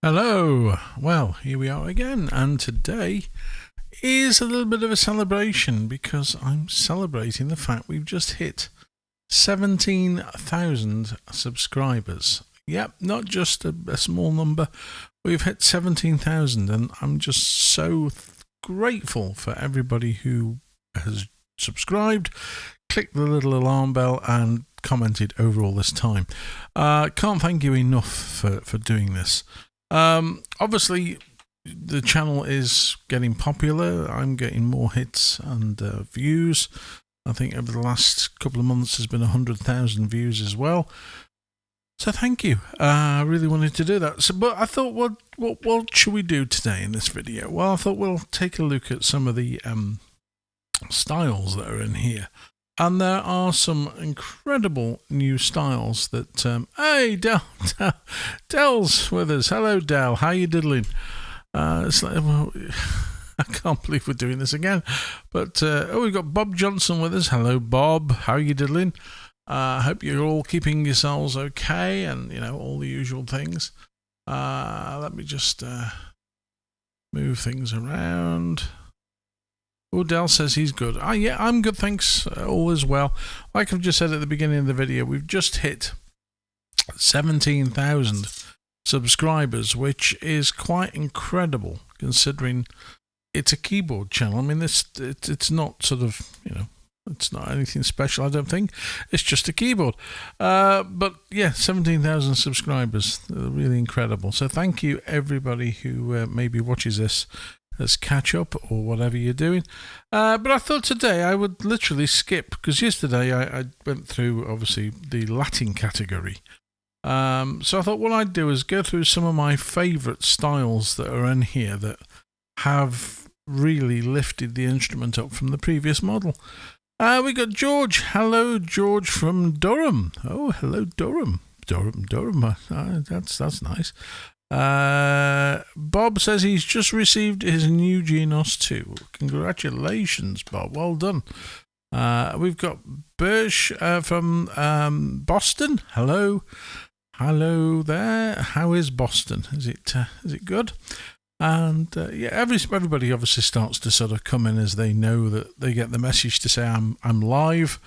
Hello, well, here we are again, and today is a little bit of a celebration because I'm celebrating the fact we've just hit 17,000 subscribers. Yep, not just a small number, we've hit 17,000, and I'm just so grateful for everybody who has subscribed, clicked the little alarm bell, and commented over all this time. Can't thank you enough for doing this. Obviously, the channel is getting popular. I'm getting more hits and views. I think over the last couple of months there's been 100,000 views as well. So thank you. I really wanted to do that. But I thought, what should we do today in this video? Well, I thought we'll take a look at some of the styles that are in here. And there are some incredible new styles that, hey, Dell's with us. Hello, Dell. How you diddling? It's like, well, I can't believe we're doing this again. But, we've got Bob Johnson with us. Hello, Bob. How you diddling? I hope you're all keeping yourselves okay and, all the usual things. Let me just move things around. Dell says he's good. Yeah, I'm good, thanks. All is well. Like I've just said at the beginning of the video, we've just hit 17,000 subscribers, which is quite incredible considering it's a keyboard channel. I mean, it's not sort of, it's not anything special, I don't think. It's just a keyboard. But yeah, 17,000 subscribers. Really incredible. So thank you, everybody who maybe watches this as catch up or whatever you're doing. But I thought today I would literally skip, because yesterday I went through, obviously, the Latin category. So I thought what I'd do is go through some of my favourite styles that are in here that have really lifted the instrument up from the previous model. We got George. Hello, George from Durham. Oh, hello, Durham. Durham. That's nice. Bob says he's just received his new Genos 2. Congratulations, Bob. Well done. We've got Birch from Boston. Hello there. How is Boston? Is it good? And yeah, everybody obviously starts to sort of come in as they know that they get the message to say I'm live,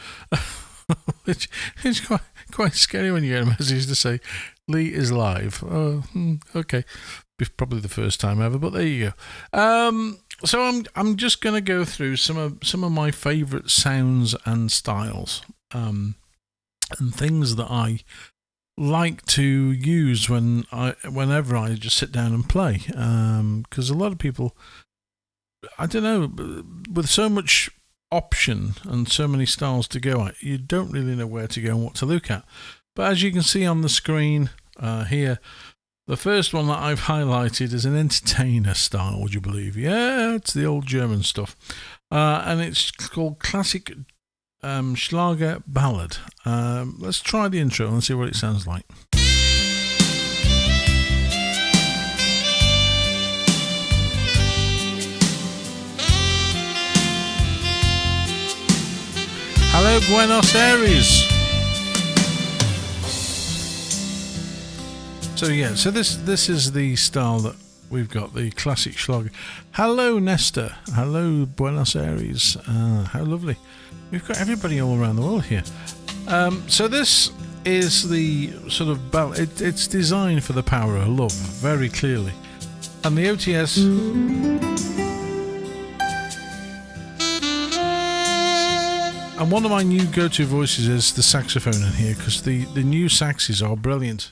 which is quite scary when you get a message to say Lee is live. Oh, okay, probably the first time ever, but there you go. So I'm just going to go through some of my favourite sounds and styles, and things that I like to use whenever I just sit down and play. Because a lot of people, I don't know, with so much option and so many styles to go at, you don't really know where to go and what to look at. But as you can see on the screen here, the first one that I've highlighted is an entertainer style, would you believe? Yeah, it's the old German stuff. And it's called Classic Schlager Ballad. Let's try the intro and see what it sounds like. Hello, Buenos Aires. So yeah, so this is the style that we've got, the classic Schlager. Hello, Nesta. Hello, Buenos Aires. How lovely. We've got everybody all around the world here. So this is the sort of ballad. It's designed for the power of love, very clearly. And the OTS... And one of my new go-to voices is the saxophone in here, because the new saxes are brilliant.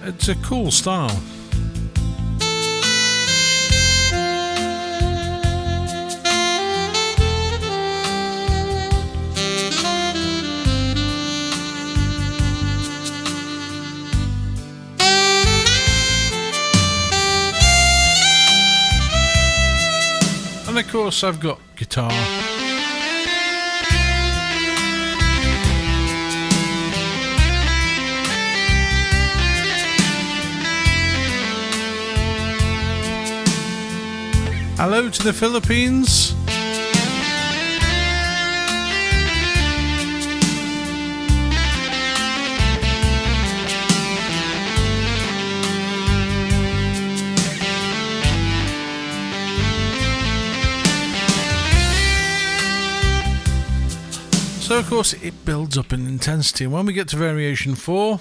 It's a cool style. course, I've got guitar. Hello to the Philippines. So of course it builds up in intensity, and when we get to variation 4,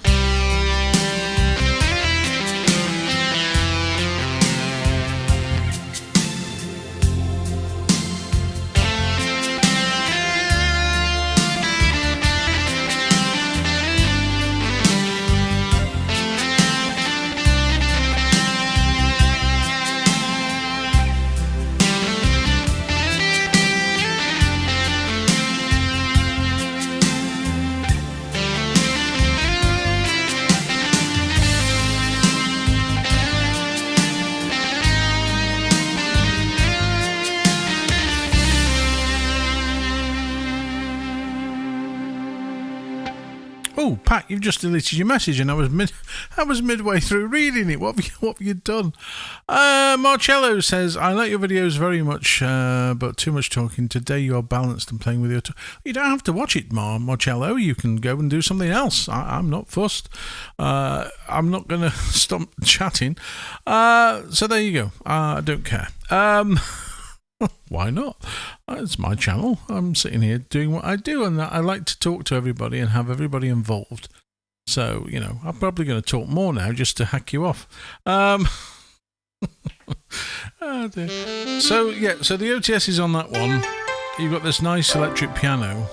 oh, Pat, you've just deleted your message, and I was midway through reading it. What have you done? Marcello says, I like your videos very much, but too much talking. Today you are balanced and playing with your... You don't have to watch it, Marcello. You can go and do something else. I'm not fussed. I'm not going to stop chatting. So there you go. I don't care. Why not? It's my channel. I'm sitting here doing what I do, and I like to talk to everybody and have everybody involved. So, I'm probably going to talk more now just to hack you off. Oh dear. So the OTS is on that one. You've got this nice electric piano.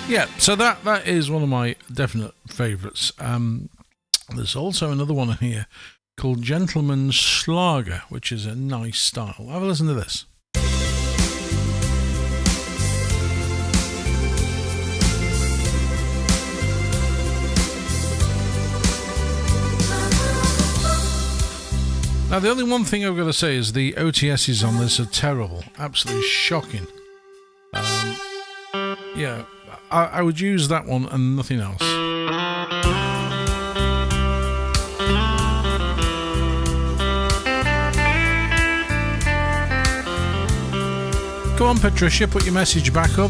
Yeah, so that is one of my definite favourites. There's also another one in here called Gentleman's Schlager, which is a nice style. Have a listen to this. Now, the only one thing I've got to say is the OTSs on this are terrible. Absolutely shocking. Yeah. I would use that one and nothing else. Go on, Patricia, put your message back up.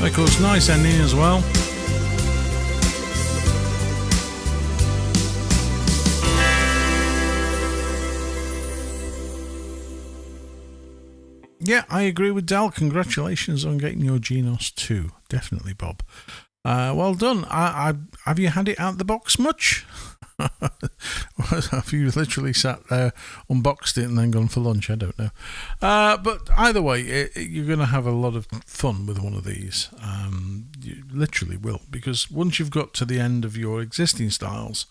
Of course, nice ending as well. Yeah, I agree with Dal. Congratulations on getting your Genos too. Definitely, Bob. Well done. Have you had it out the box much? Have you literally sat there, unboxed it, and then gone for lunch? I don't know. But either way, you're going to have a lot of fun with one of these. You literally will, because once you've got to the end of your existing styles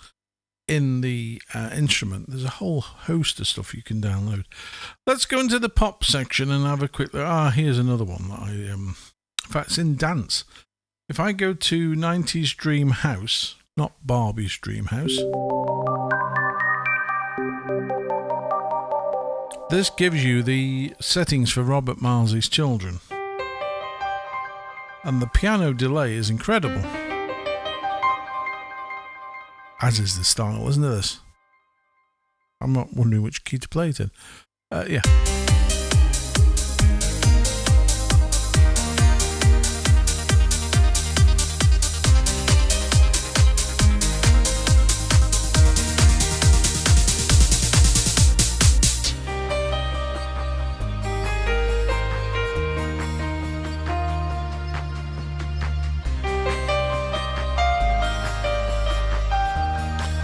in the instrument, there's a whole host of stuff you can download. Let's go into the pop section and have a quick look. Here's another one that in fact, it's in dance. If I go to 90s Dream House, not Barbie's Dream House, this gives you the settings for Robert Marley's Children. And the piano delay is incredible. As is the style, isn't it this? I'm not wondering which key to play it in. Yeah.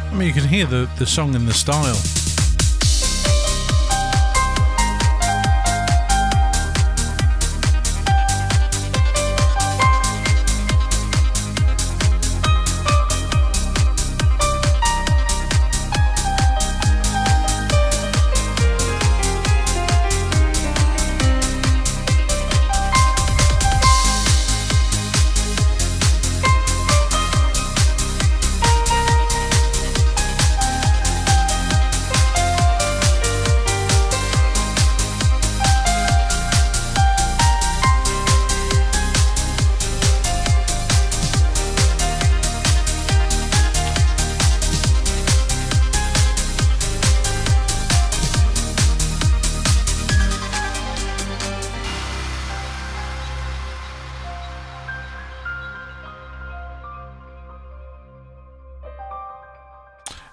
I mean, you can hear the song and the style.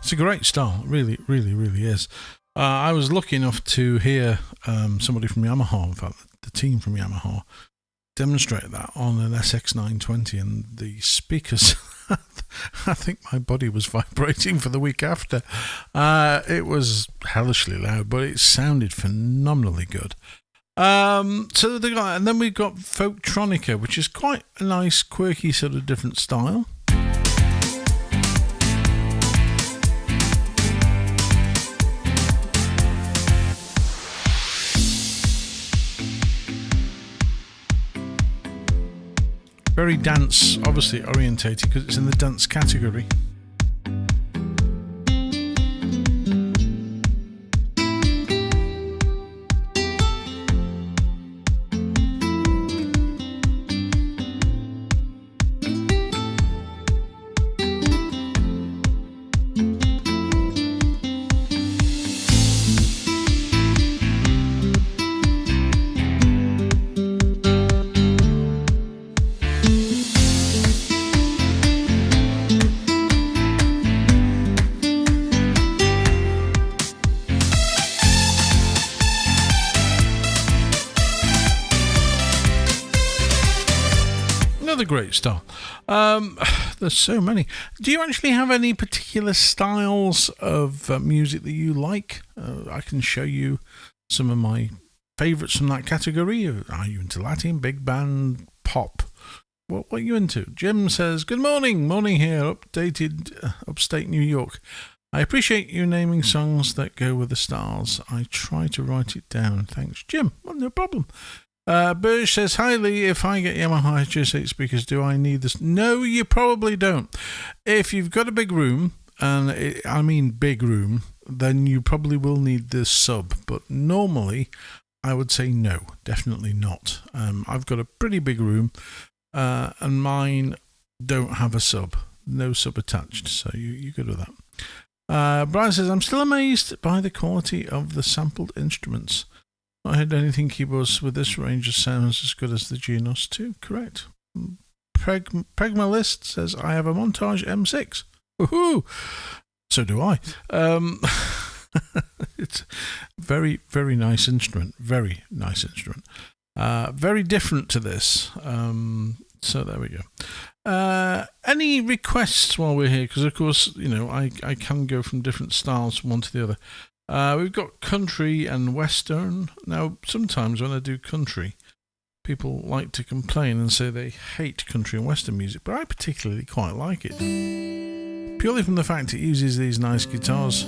It's a great style, really, really, really is. I was lucky enough to hear somebody from Yamaha, in fact, the team from Yamaha, demonstrate that on an SX920, and the speakers, I think my body was vibrating for the week after. It was hellishly loud, but it sounded phenomenally good. And then we've got Folktronica, which is quite a nice, quirky, sort of different style. Very dance, obviously orientated because it's in the dance category. Great style. There's so many. Do you actually have any particular styles of music that you like? I can show you some of my favourites from that category. Are you into Latin, big band, pop? What are you into? Jim says, good morning here, upstate New York. I appreciate you naming songs that go with the stars. I try to write it down. Thanks, Jim. Well, no problem. Burge says, hi Lee, if I get Yamaha HS8 speakers, do I need this? No, you probably don't. If you've got a big room, and I mean big room, then you probably will need this sub. But normally, I would say no, definitely not. I've got a pretty big room, and mine don't have a sub. No sub attached, so you're good with that. Brian says, I'm still amazed by the quality of the sampled instruments. Not heard anything keyboards with this range of sounds as good as the Genos 2. Correct. Pregmalist says, I have a Montage M6. Woohoo! So do I. It's very, very nice instrument. Very nice instrument. Very different to this. So there we go. Any requests while we're here? Because of course, I can go from different styles from one to the other. We've got country and western. Now, sometimes when I do country, people like to complain and say they hate country and western music, but I particularly quite like it. Purely from the fact it uses these nice guitars.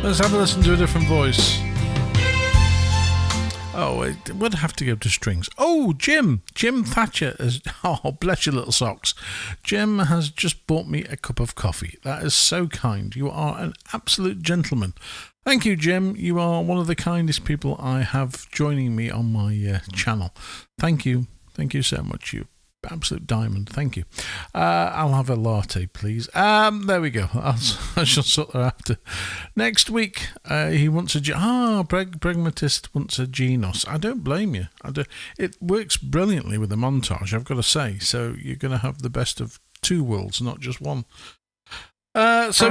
Let's have a listen to a different voice. Oh, it would have to go to strings. Oh, Jim Thatcher has, oh, bless your little socks. Jim has just bought me a cup of coffee. That is so kind. You are an absolute gentleman. Thank you, Jim. You are one of the kindest people I have joining me on my channel. Thank you. Thank you so much, you absolute diamond. Thank you. I'll have a latte, please. There we go. I shall sort that after. Next week, he wants a Pragmatist wants a Genos. I don't blame you. It works brilliantly with the montage, I've got to say. So you're going to have the best of two worlds, not just one. This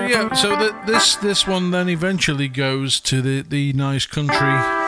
one then eventually goes to the nice country.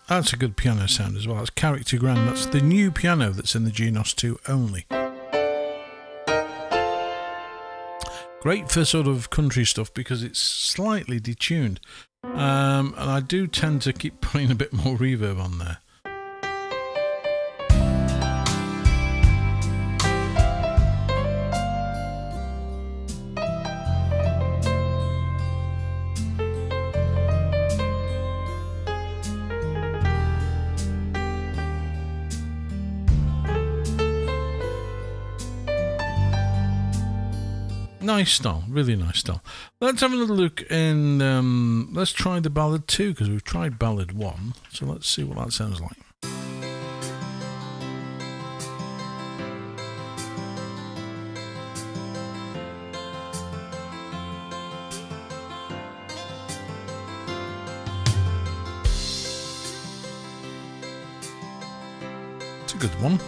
That's a good piano sound as well. It's Character Grand. That's the new piano that's in the Genos 2 only. Great for sort of country stuff because it's slightly detuned. And I do tend to keep putting a bit more reverb on there. Nice style, really nice style. Let's have another look in, let's try the Ballad 2 because we've tried Ballad 1, so let's see what that sounds like. It's a good one.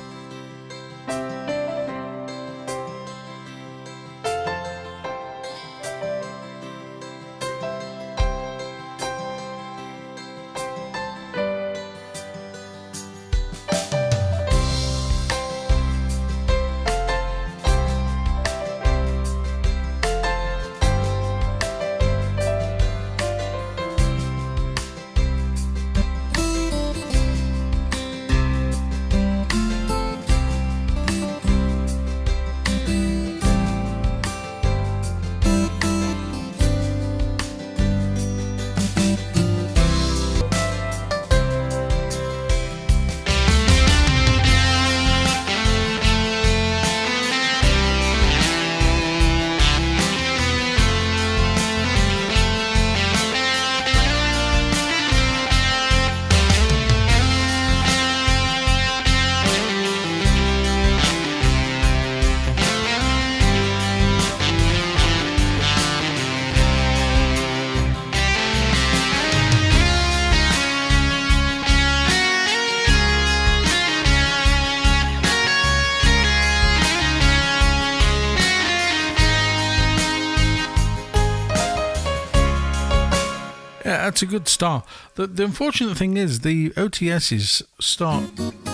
that's a good start. The unfortunate thing is the OTSs start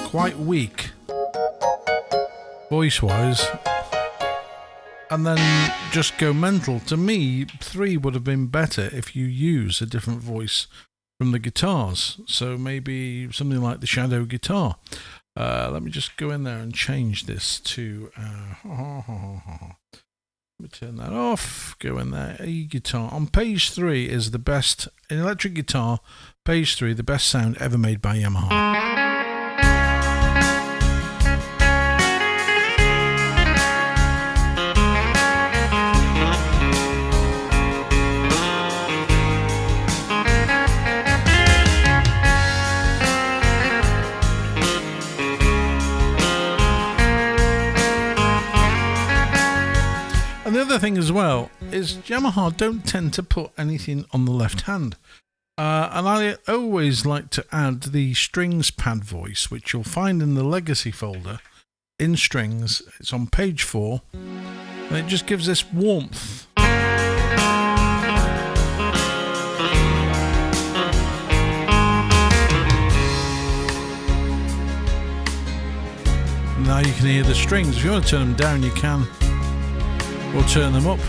quite weak, voice-wise, and then just go mental. To me, 3 would have been better if you use a different voice from the guitars. So maybe something like the shadow guitar. Let me just go in there and change this to... let me turn that off. Go in there. E-guitar. On page 3 is the best... In electric guitar, page 3, the best sound ever made by Yamaha. And the other thing as well is Yamaha don't tend to put anything on the left hand. And I always like to add the strings pad voice, which you'll find in the legacy folder in strings. It's on page 4. And it just gives this warmth. Now you can hear the strings. If you want to turn them down, you can. We'll turn them up.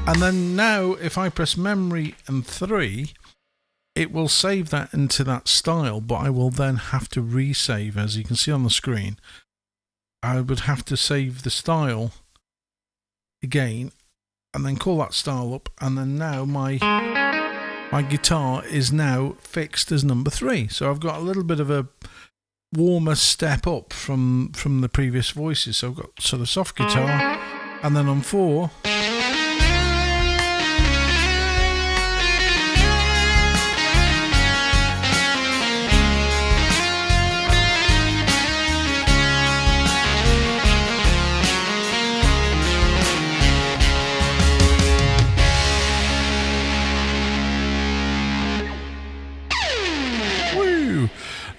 And then now if I press memory and 3, it will save that into that style, but I will then have to resave. As you can see on the screen, I would have to save the style again and then call that style up, and then now my guitar is now fixed as number 3. So I've got a little bit of a warmer step up from the previous voices. So I've got sort of soft guitar, and then on 4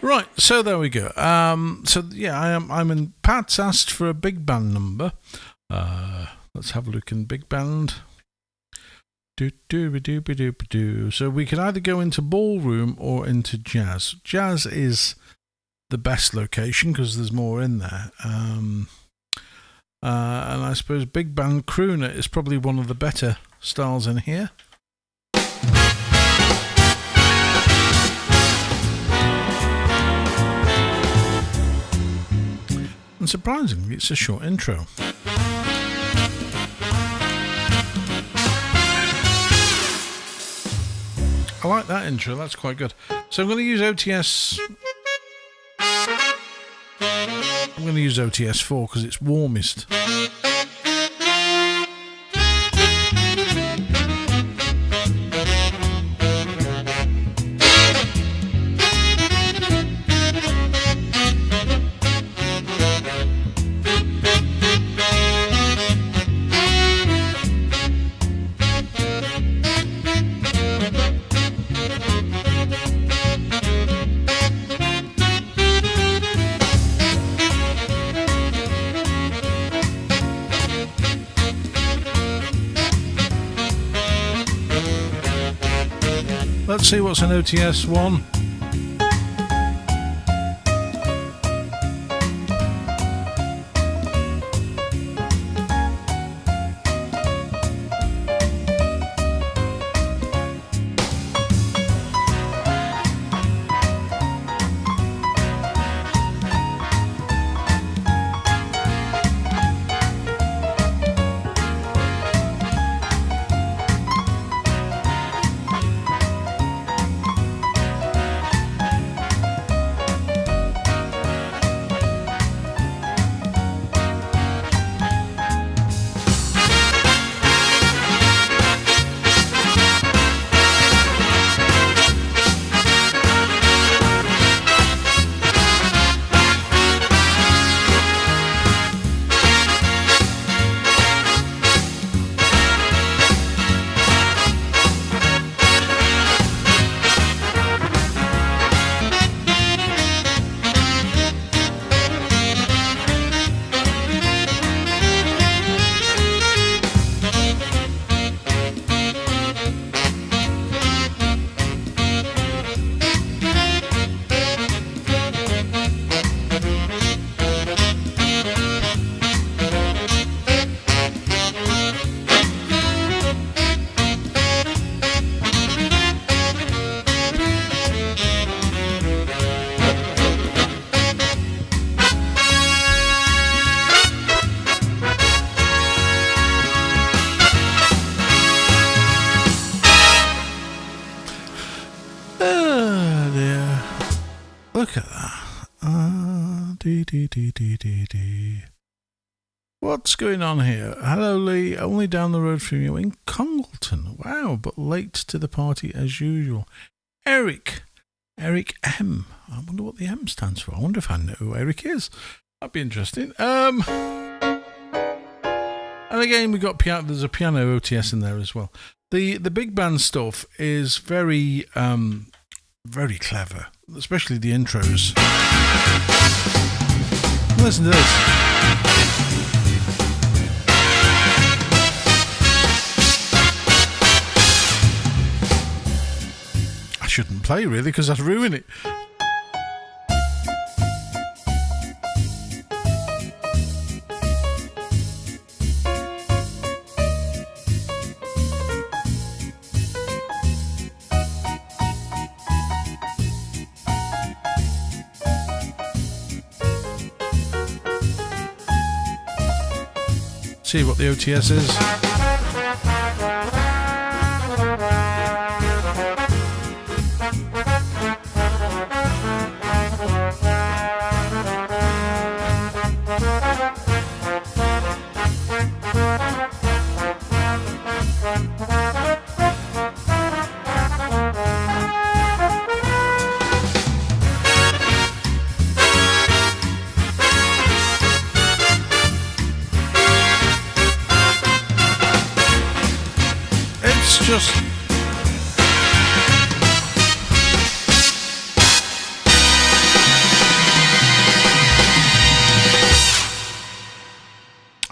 Right, so there we go. So yeah, I'm in. Pat's asked for a big band number. Let's have a look in big band. So we can either go into ballroom or into jazz. Jazz is the best location because there's more in there. And I suppose big band crooner is probably one of the better styles in here. And surprisingly, it's a short intro. I like that intro, that's quite good. So I'm going to use OTS. I'm going to use OTS 4 because it's warmest. Let's see what's an OTS 1. look at that. What's going on here? Hello, Lee. Only down the road from you in Congleton. Wow, but late to the party as usual. Eric M. I wonder what the M stands for. I wonder if I know who Eric is. That'd be interesting. And again, we got piano. There's a piano OTS in there as well. The big band stuff is very very clever, especially the intros. Listen to this. I shouldn't play really because I'd ruin it. See what the OTS is.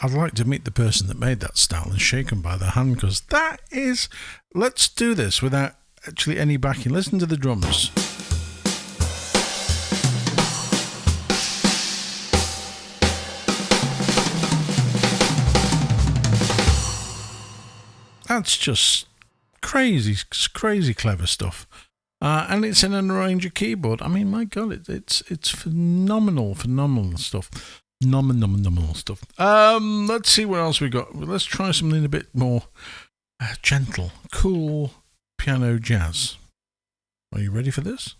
I'd like to meet the person that made that style and shake them by the hand, because that is... Let's do this without actually any backing. Listen to the drums. That's just crazy clever stuff. And it's in an arranger keyboard. I mean, my God, it's phenomenal stuff. Phenomenal stuff. Let's see what else we got. Let's try something a bit more gentle, cool piano jazz. Are you ready for this?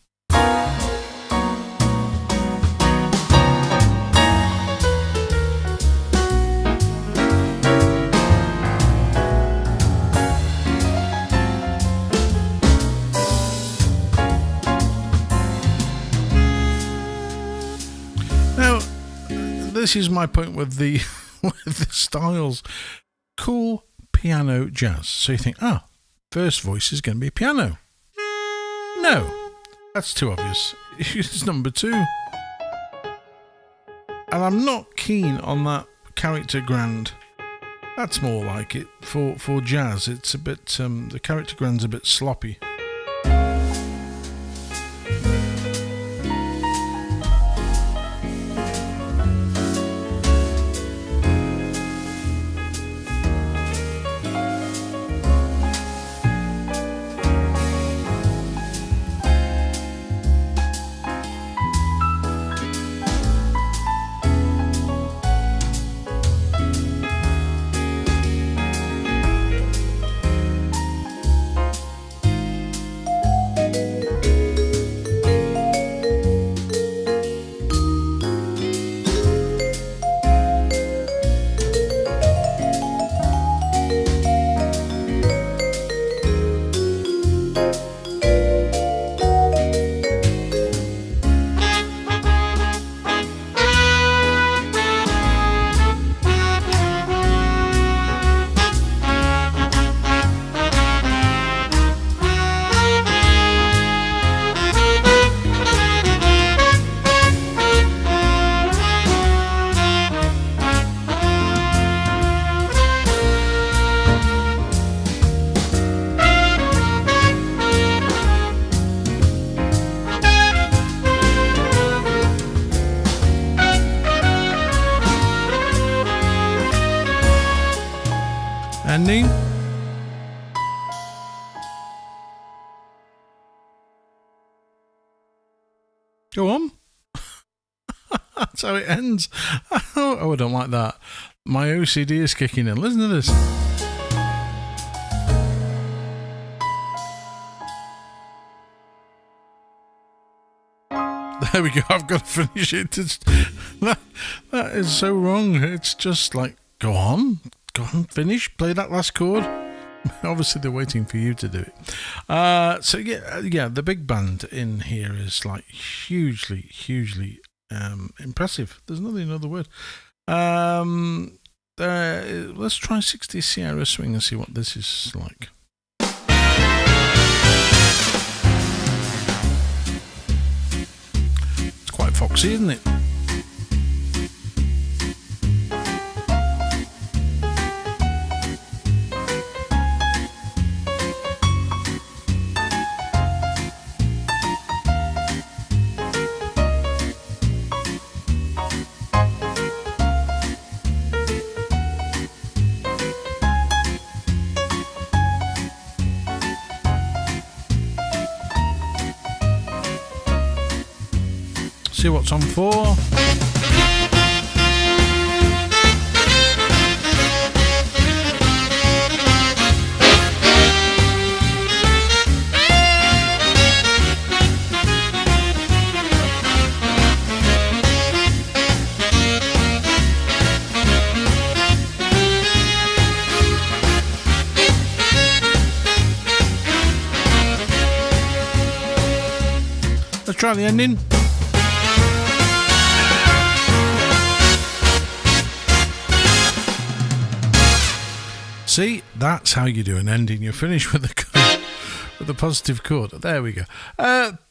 This is my point with the styles. Cool piano jazz. So you think, first voice is going to be piano. No, that's too obvious. It's number 2. And I'm not keen on that character grand. That's more like it for jazz. It's a bit the character grand's a bit sloppy. Ending. Go on. That's how it ends. Oh, I don't like that. My OCD is kicking in. Listen to this. There we go. I've got to finish it. That is so wrong. It's just like, go on, finish, play that last chord. Obviously, they're waiting for you to do it. So yeah, the big band in here is like hugely impressive. There's not another word. Let's try 60 Sierra Swing and see what this is like. It's quite foxy, isn't it? See what's on for. Let's try the ending. See, that's how you do an ending. You finish with a positive chord. There we go.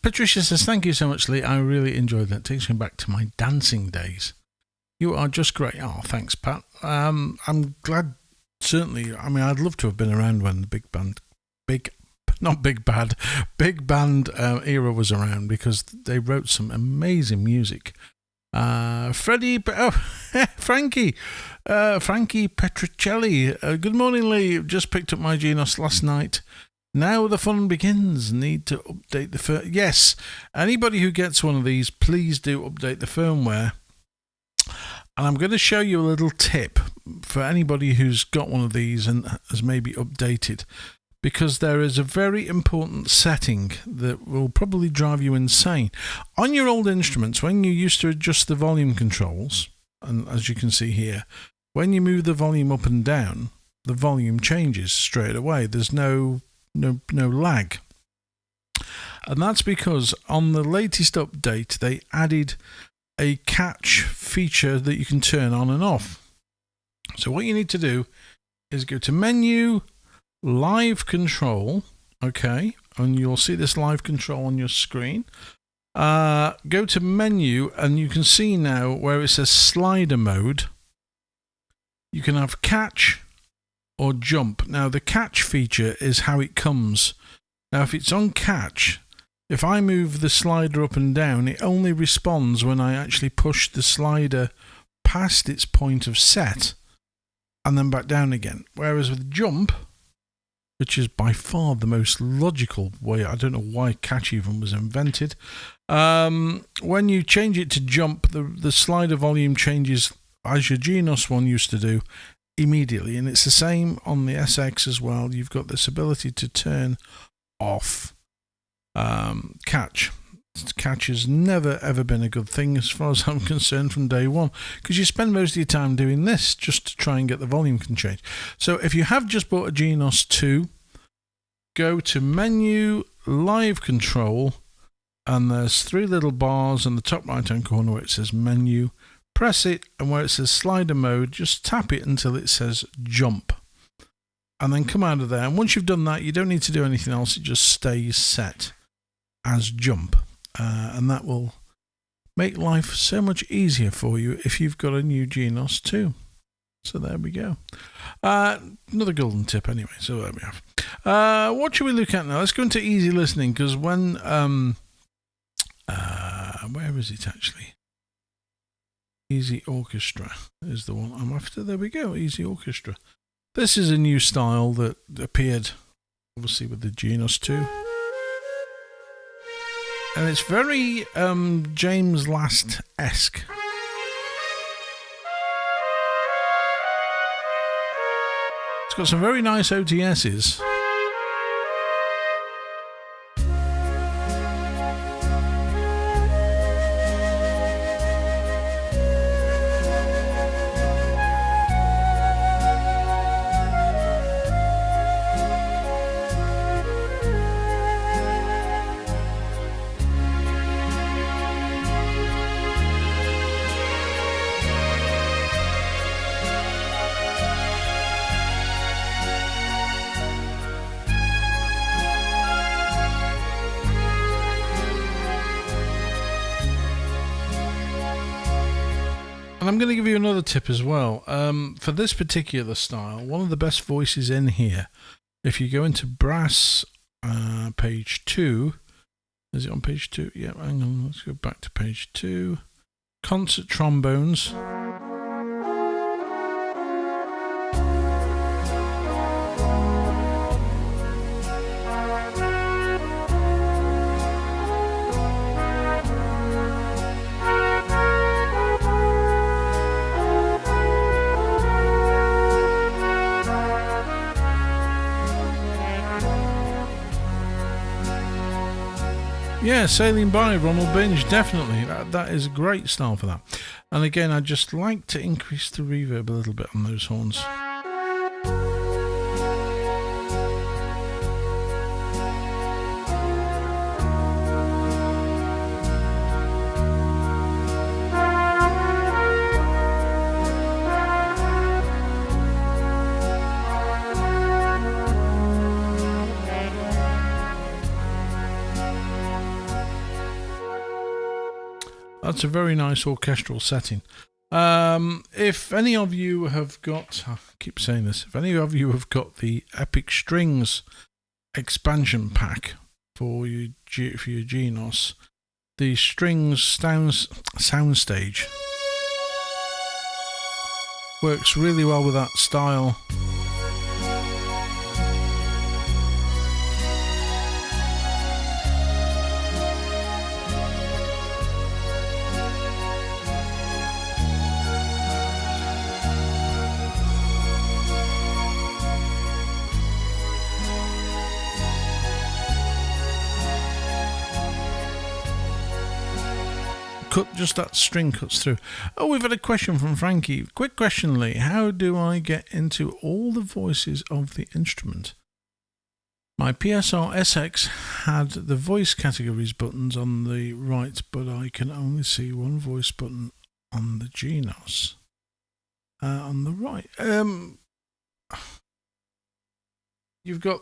Patricia says, thank you so much, Lee. I really enjoyed that. Takes me back to my dancing days. You are just great. Oh, thanks, Pat. I'm glad, certainly. I mean, I'd love to have been around when the big band era was around, because they wrote some amazing music. Frankie Petricelli. Good morning, Lee. Just picked up my Genos last night. Now the fun begins. Need to update the yes. Anybody who gets one of these, please do update the firmware. And I'm going to show you a little tip for anybody who's got one of these and has maybe updated, because there is a very important setting that will probably drive you insane. On your old instruments, when you used to adjust the volume controls, and as you can see here, when you move the volume up and down, the volume changes straight away. There's no lag. And that's because on the latest update, they added a catch feature that you can turn on and off. So what you need to do is go to Menu, Live Control, okay, and you'll see this live control on your screen. Go to Menu, and you can see now where it says Slider Mode. You can have Catch or Jump. Now, the Catch feature is how it comes. Now, if it's on Catch, if I move the slider up and down, it only responds when I actually push the slider past its point of set and then back down again. Whereas with Jump, which is by far the most logical way, I don't know why Catch even was invented. When you change it to Jump, the slider volume changes, as your Genos one used to do, immediately. And it's the same on the SX as well. You've got this ability to turn off Catch. Catch has never ever been a good thing as far as I'm concerned from day one, because you spend most of your time doing this just to try and get the volume can change. So if you have just bought a Genos 2, go to Menu, Live Control, and there's 3 little bars in the top right hand corner where it says Menu. Press it, and where it says Slider Mode, just tap it until it says Jump, and then come out of there. And once you've done that, you don't need to do anything else. It just stays set as Jump. And that will make life so much easier for you if you've got a new Genos 2. So there we go. Another golden tip anyway. So there we have. What should we look at now? Let's go into easy listening, because when where is it actually? Easy Orchestra is the one I'm after. There we go. Easy Orchestra. This is a new style that appeared obviously with the Genos 2. And it's very James Last-esque. It's got some very nice OTSs. And I'm going to give you another tip as well. For this particular style, one of the best voices in here, if you go into brass, page 2, is it on page 2? Yeah, hang on, let's go back to page 2. Concert trombones. Yeah, Sailing By, Ronald Binge, definitely. That is a great style for that. And again, I'd just like to increase the reverb a little bit on those horns. That's a very nice orchestral setting. If any of you have got, I keep saying this, if any of you have got the Epic Strings expansion pack for your Genos, the Strings soundstage works really well with that style. Just that string cuts through. Oh, we've had a question from Frankie. Quick question, Lee. How do I get into all the voices of the instrument? My PSR SX had the voice categories buttons on the right, but I can only see one voice button on the Genos. On the right. You've got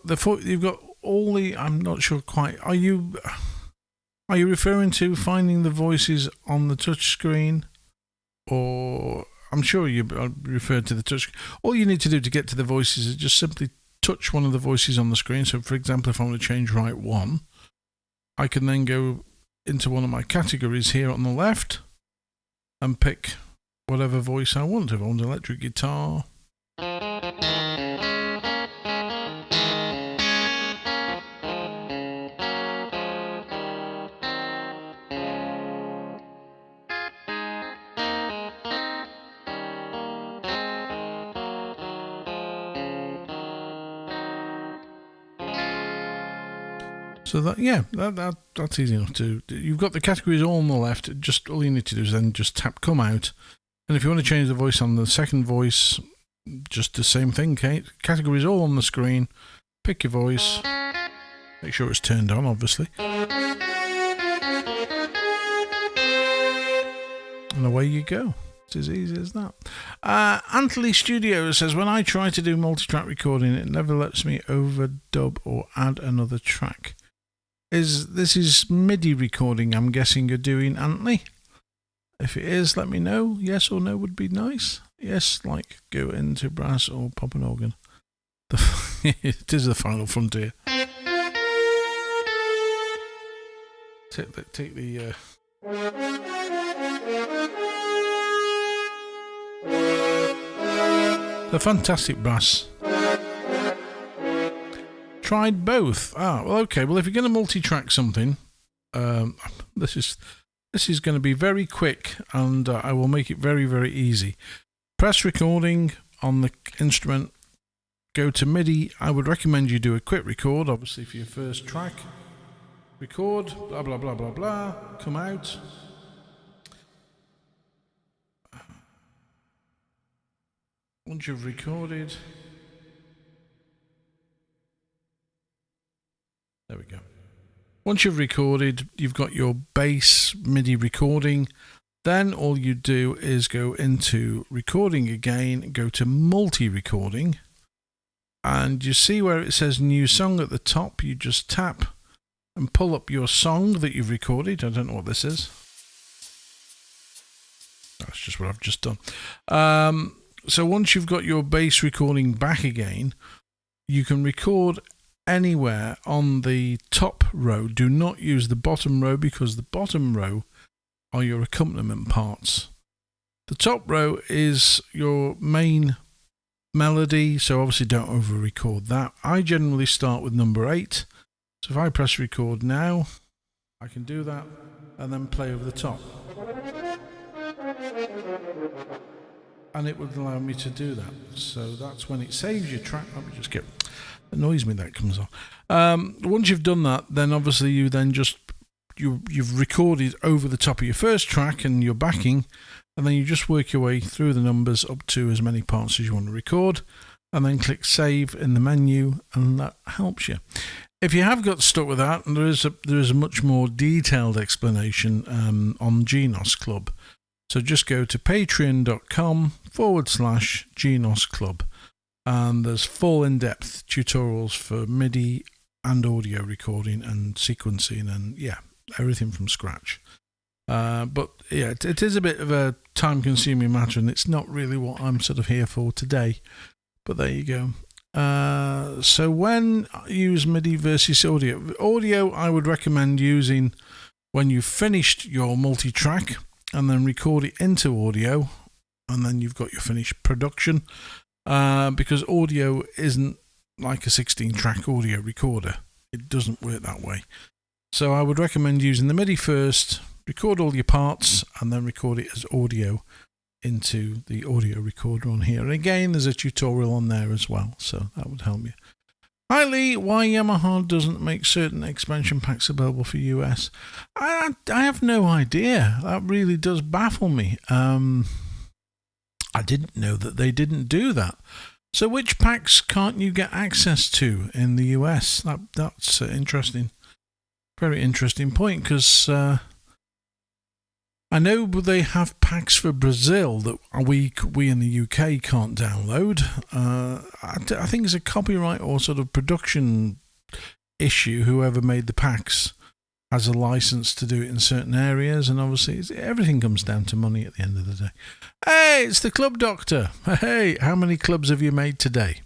all the. I'm not sure quite. Are you referring to finding the voices on the touch screen? Or I'm sure you referred to the touch. All you need to do to get to the voices is just simply touch one of the voices on the screen. So, for example, if I want to change right 1, I can then go into one of my categories here on the left and pick whatever voice I want. If I want electric guitar, so that's easy enough to. You've got the categories all on the left. Just all you need to do is then just tap come out, and if you want to change the voice on the second voice, just the same thing. Categories all on the screen. Pick your voice. Make sure it's turned on, obviously, and away you go. It's as easy as that. Antley Studio says, when I try to do multi-track recording, it never lets me overdub or add another track. This is MIDI recording, I'm guessing you're doing, Antley? If it is, let me know. Yes or no would be nice. Yes, like go into brass or pop an organ. It is the final frontier. Take the fantastic brass. Tried both. Well, okay. Well, if you're going to multi-track something, this is going to be very quick, and I will make it very, very easy. Press recording on the instrument. Go to MIDI. I would recommend you do a quick record, obviously, for your first track. Record, blah, blah, blah, blah, blah. Come out. Once you've recorded, there we go. Once you've recorded, you've got your bass MIDI recording. Then all you do is go into recording again, go to multi-recording, and you see where it says new song at the top. You just tap and pull up your song that you've recorded. I don't know what this is. that's just what I've just done. So once you've got your bass recording back again, you can record anywhere on the top row. Do not use the bottom row, because the bottom row are your accompaniment parts. The top row is your main melody, so obviously don't over record that. I generally start with number 8. So if I press record now, I can do that and then play over the top. And it would allow me to do that. So that's when it saves your track. Let me just get... annoys me that comes on. Once you've done that, then obviously you've recorded over the top of your first track and your backing, and then you just work your way through the numbers up to as many parts as you want to record, and then click save in the menu, and that helps you. If you have got stuck with that, and there is a much more detailed explanation on Genos Club. So just go to patreon.com/Genos Club. And there's full in-depth tutorials for MIDI and audio recording and sequencing and everything from scratch. But yeah, it is a bit of a time-consuming matter, and it's not really what I'm sort of here for today. But there you go. So when I use MIDI versus audio, I would recommend using when you've finished your multi-track and then record it into audio, and then you've got your finished production. Because audio isn't like a 16-track audio recorder. It doesn't work that way. So I would recommend using the MIDI first, record all your parts, and then record it as audio into the audio recorder on here. And again, there's a tutorial on there as well, so that would help you. Hi Lee, why Yamaha doesn't make certain expansion packs available for US? I have no idea. That really does baffle me. I didn't know that they didn't do that. So which packs can't you get access to in the US? That's interesting. Very interesting point, because I know they have packs for Brazil that we in the UK can't download. I think it's a copyright or sort of production issue. Whoever made the packs has a license to do it in certain areas, and obviously everything comes down to money at the end of the day. Hey, it's the Club Doctor. Hey, how many clubs have you made today?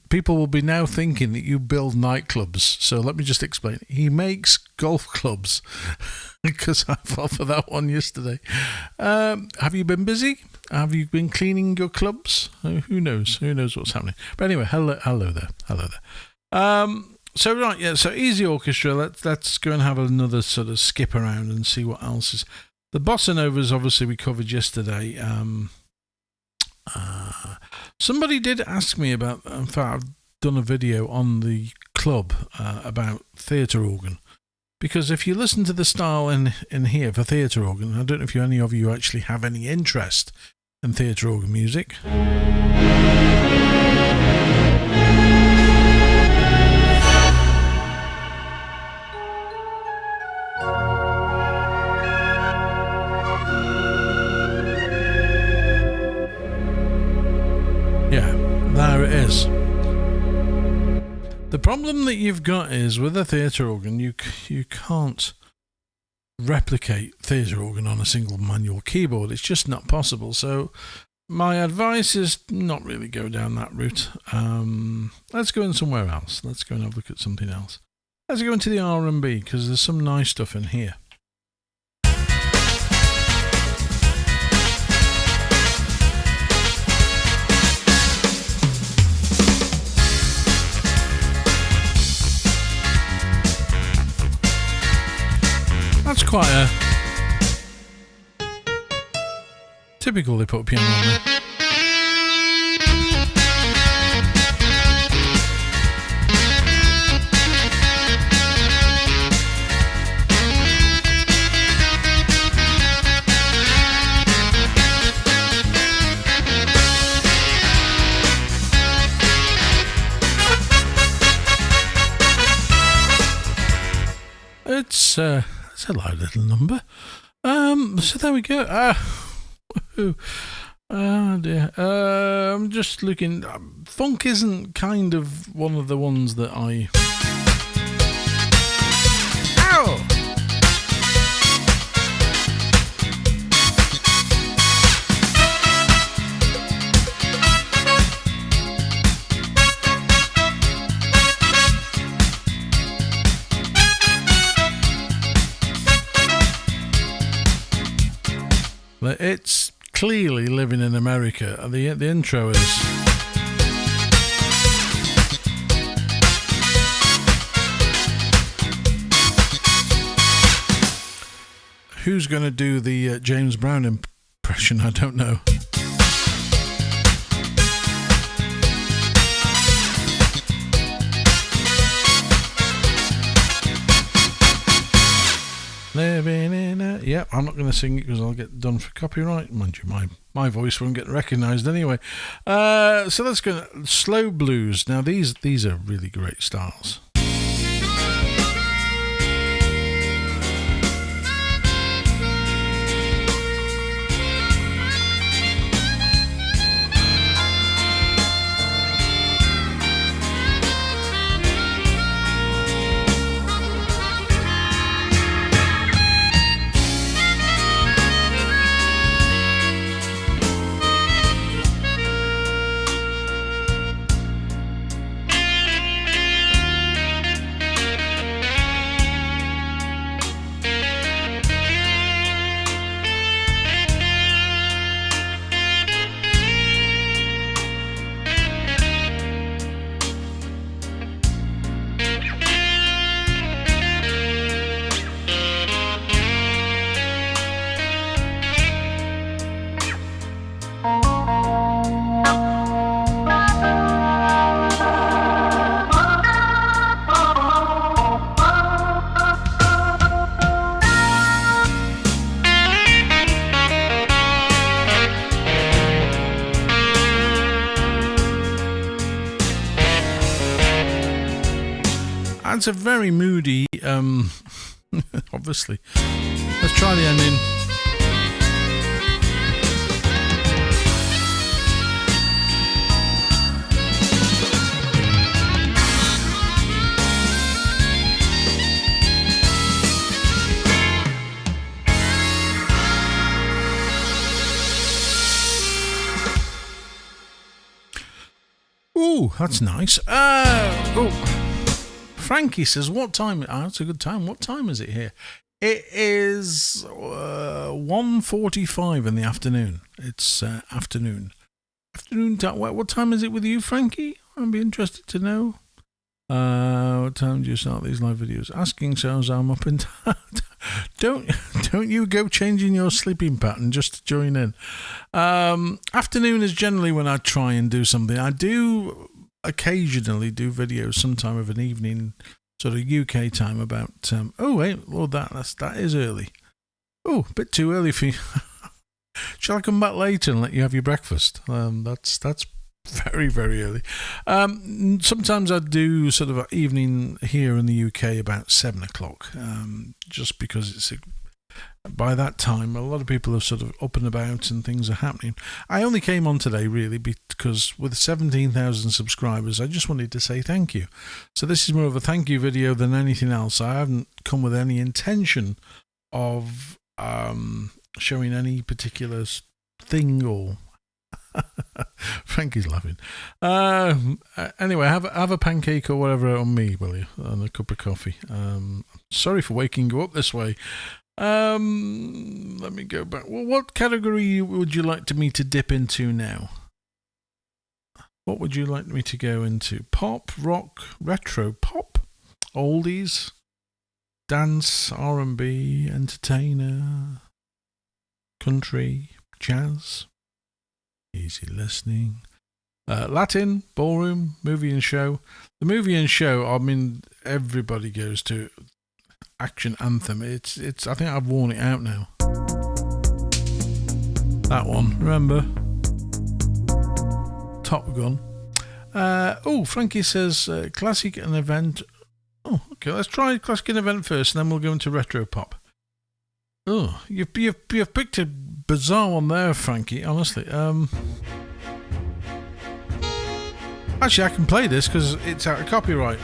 People will be now thinking that you build nightclubs, so let me just explain. He makes golf clubs, because I fell for that one yesterday. Have you been busy? Have you been cleaning your clubs? Who knows? Who knows what's happening? But anyway, hello there. So easy orchestra. Let's go and have another sort of skip around and see what else is. The bossa novas, obviously, we covered yesterday. Somebody did ask me about. In fact, I've done a video on the club about theatre organ, because if you listen to the style in here for theatre organ, I don't know if any of you actually have any interest in theatre organ music. There it is. The problem that you've got is with a theatre organ, you can't replicate theatre organ on a single manual keyboard. It's just not possible. So my advice is not really go down that route. Let's go in somewhere else. Let's go and have a look at something else. Let's go into the R&B, because there's some nice stuff in here. That's quite a typical. They put a piano on there. It's a loud little number. So there we go. Oh dear. I'm just looking. Funk isn't kind of one of the ones that I. Ow! It's clearly living in America. The intro is... Who's going to do the James Brown impression? I don't know. Living in a... Yeah, I'm not going to sing it because I'll get done for copyright. Mind you, my voice won't get recognised anyway. So let's go slow blues. Now these are really great styles. It's a very moody, obviously. Let's try the ending. Ooh, that's nice. Frankie says, what time? Oh, it's a good time. What time is it here? It is 1:45 in the afternoon. It's afternoon. Afternoon time. What time is it with you, Frankie? I'd be interested to know. What time do you start these live videos? Asking so as I'm up in time. Don't you go changing your sleeping pattern just to join in. Afternoon is generally when I try and do something. I do occasionally do videos sometime of an evening, sort of UK time about that is early. Oh, a bit too early for you. Shall I come back later and let you have your breakfast? That's very, very early. Sometimes I do sort of an evening here in the UK about 7 o'clock, just because by that time a lot of people are sort of up and about and things are happening. I only came on today really because with 17,000 subscribers I just wanted to say thank you. So this is more of a thank you video than anything else. I haven't come with any intention of showing any particular thing or Frankie's laughing. Anyway, have a pancake or whatever on me, will you? And a cup of coffee. Sorry for waking you up this way. Let me go back. Well, what category would you like me to dip into now? What would you like me to go into? Pop, rock, retro pop, oldies, dance, R&B, entertainer, country, jazz, easy listening, Latin, ballroom, movie and show. The movie and show, I mean, everybody goes to action anthem. It's I think I've worn it out now. That one, remember? Top Gun. Frankie says classic and event. Oh, okay, let's try classic and event first, and then we'll go into retro pop. Oh, you've picked a bizarre one there, Frankie, honestly. Actually, I can play this because it's out of copyright.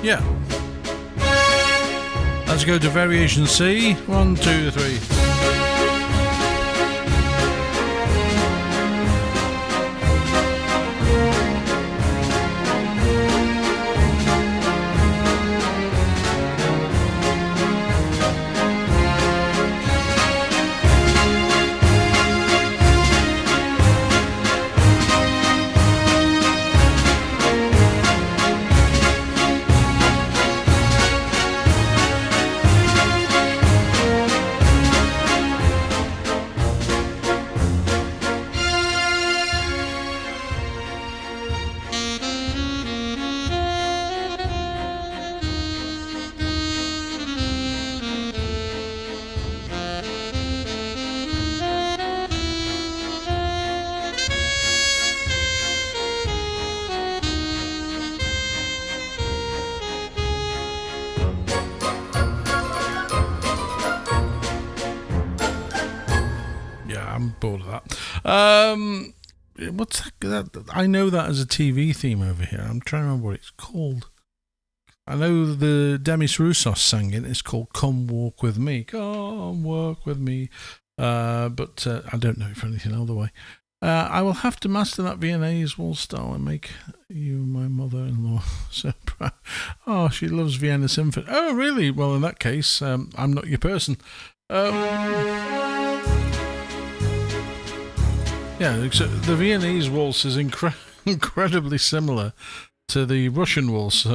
Yeah. Let's go to variation C. 1, 2, 3. Bored of that. What's that? I know that as a TV theme over here. I'm trying to remember what it's called. I know the Demis Roussos sang it. It's called "Come Walk with Me." Come walk with me. But I don't know it for anything other way. I will have to master that Viennese waltz style and make you my mother-in-law so proud. Oh, she loves Vienna Symphony. Oh, really? Well, in that case, I'm not your person. Yeah, the Viennese waltz is incredibly similar to the Russian waltz.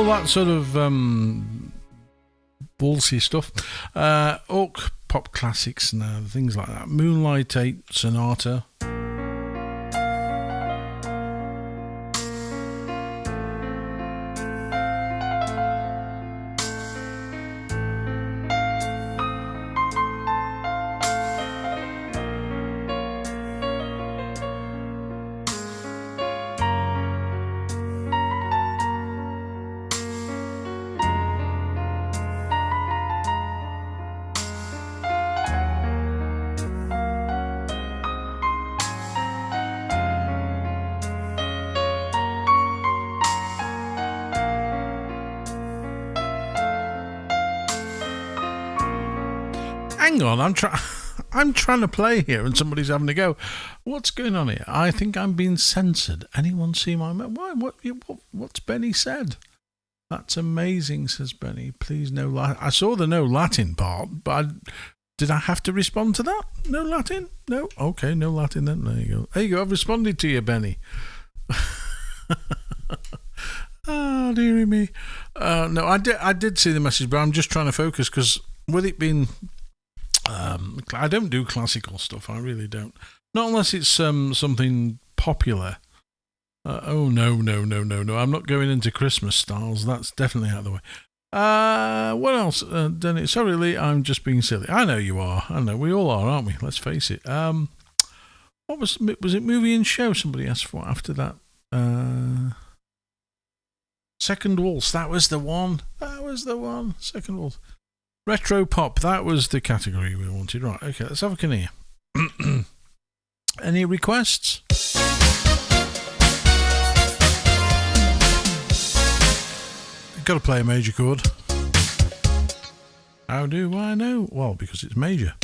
That sort of ballsy stuff. Orc pop classics now, things like that. Moonlight 8 Sonata. Hang on, I'm trying to play here and somebody's having a go. What's going on here? I think I'm being censored. Anyone see my... Why? What's Benny said? That's amazing, says Benny. Please, no Latin. I saw the no Latin part, but did I have to respond to that? No Latin? No? Okay, no Latin then. There you go. There you go. I've responded to you, Benny. Ah, dearie me. No, I did see the message, but I'm just trying to focus because with it being... I don't do classical stuff. I really don't. Not unless it's something popular. No. I'm not going into Christmas styles. That's definitely out of the way. What else? Denny, sorry, Lee. I'm just being silly. I know you are. I know we all are, aren't we? Let's face it. What was it? Movie and show? Somebody asked for after that. Second waltz. That was the one. Second waltz. Retro pop, that was the category we wanted. Right, okay, let's have a can here. Any requests? Got to play a major chord. How do I know? Well, because it's major.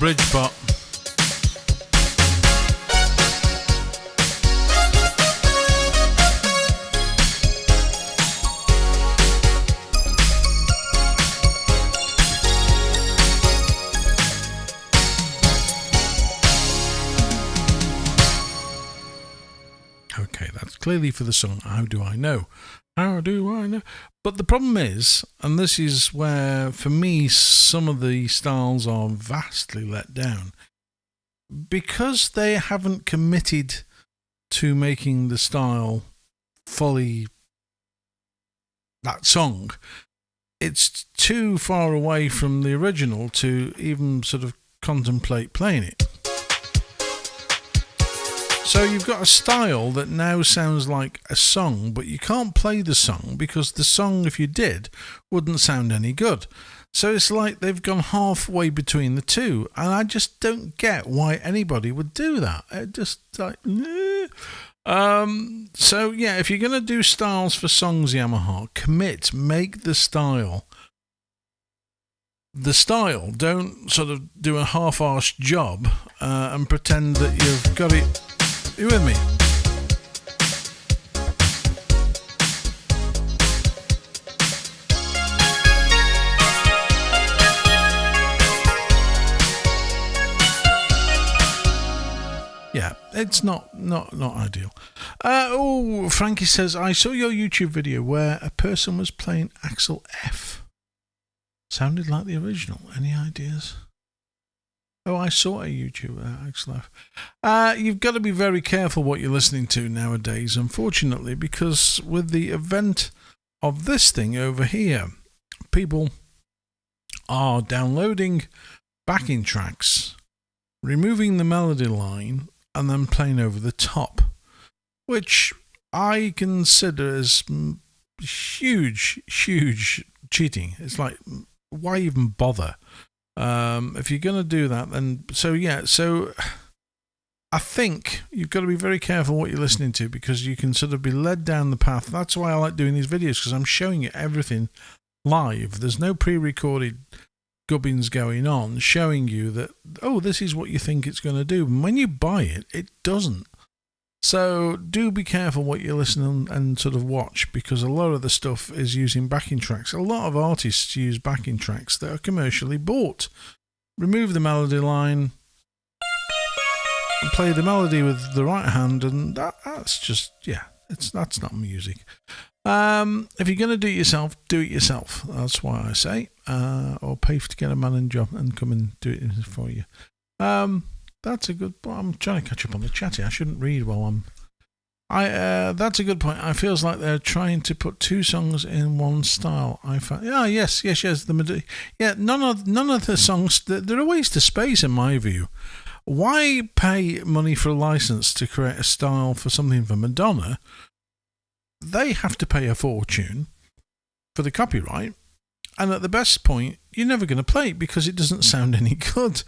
bridge part. Okay, that's clearly for the song How Do I Know? How do I know? But the problem is, and this is where, for me, some of the styles are vastly let down, because they haven't committed to making the style fully that song. It's too far away from the original to even sort of contemplate playing it. So you've got a style that now sounds like a song, but you can't play the song because the song, if you did, wouldn't sound any good. So it's like they've gone halfway between the two, and I just don't get why anybody would do that. It just like, so yeah, if you're going to do styles for songs, Yamaha, commit, make the style. The style, don't sort of do a half-arsed job and pretend that you've got it. You with me? Yeah, it's not ideal. Frankie says, I saw your YouTube video where a person was playing Axel F. Sounded like the original. Any ideas? Oh, I saw a YouTube, Axel F. You've got to be very careful what you're listening to nowadays, unfortunately, because with the event of this thing over here, people are downloading backing tracks, removing the melody line, and then playing over the top, which I consider as huge cheating. It's like, why even bother? If you're going to do that, then so I think you've got to be very careful what you're listening to, because you can sort of be led down the path. That's why I like doing these videos, because I'm showing you everything live. There's no pre-recorded gubbins going on showing you that, oh, this is what you think it's going to do. And when you buy it, it doesn't. So do be careful what you listen and sort of watch, because a lot of the stuff is using backing tracks. A lot of artists use backing tracks that are commercially bought. Remove the melody line and play the melody with the right hand, and that's just, that's not music. If you're going to do it yourself, do it yourself. That's why I say, or pay to get a man in job and come and do it for you. That's a good point. I'm trying to catch up on the chat here. I shouldn't read while I'm... that's a good point. I feels like they're trying to put two songs in one style. I found... Yes. None of the songs... They're a waste of space in my view. Why pay money for a license to create a style for something for Madonna? They have to pay a fortune for the copyright. And at the best point, you're never going to play it because it doesn't sound any good.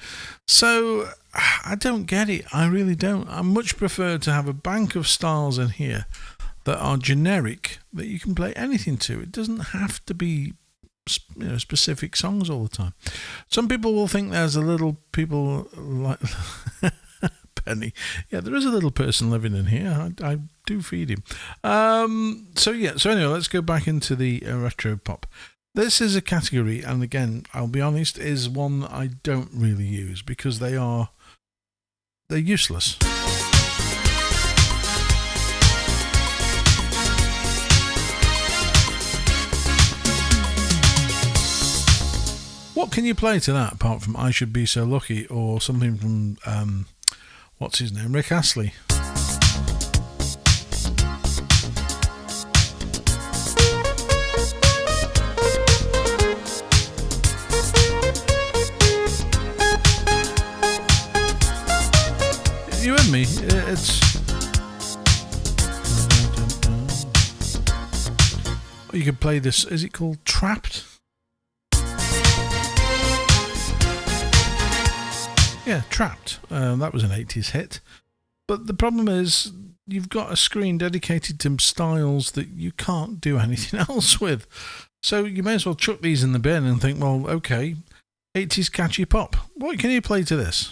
So I don't get it. I really don't. I much prefer to have a bank of styles in here that are generic, that you can play anything to. It doesn't have to be specific songs all the time. Some people will think there's a little people like Penny. Yeah, there is a little person living in here. I do feed him. So anyway, let's go back into the retro pop. This is a category, and again, I'll be honest, is one that I don't really use because they're useless. What can you play to that apart from I Should Be So Lucky or something from, what's his name, Rick Astley? You with me? You could play this. Is it called Trapped? Yeah, Trapped. That was an 80s hit. But the problem is, you've got a screen dedicated to styles that you can't do anything else with. So you may as well chuck these in the bin and think, well, okay, 80s catchy pop. What can you play to this?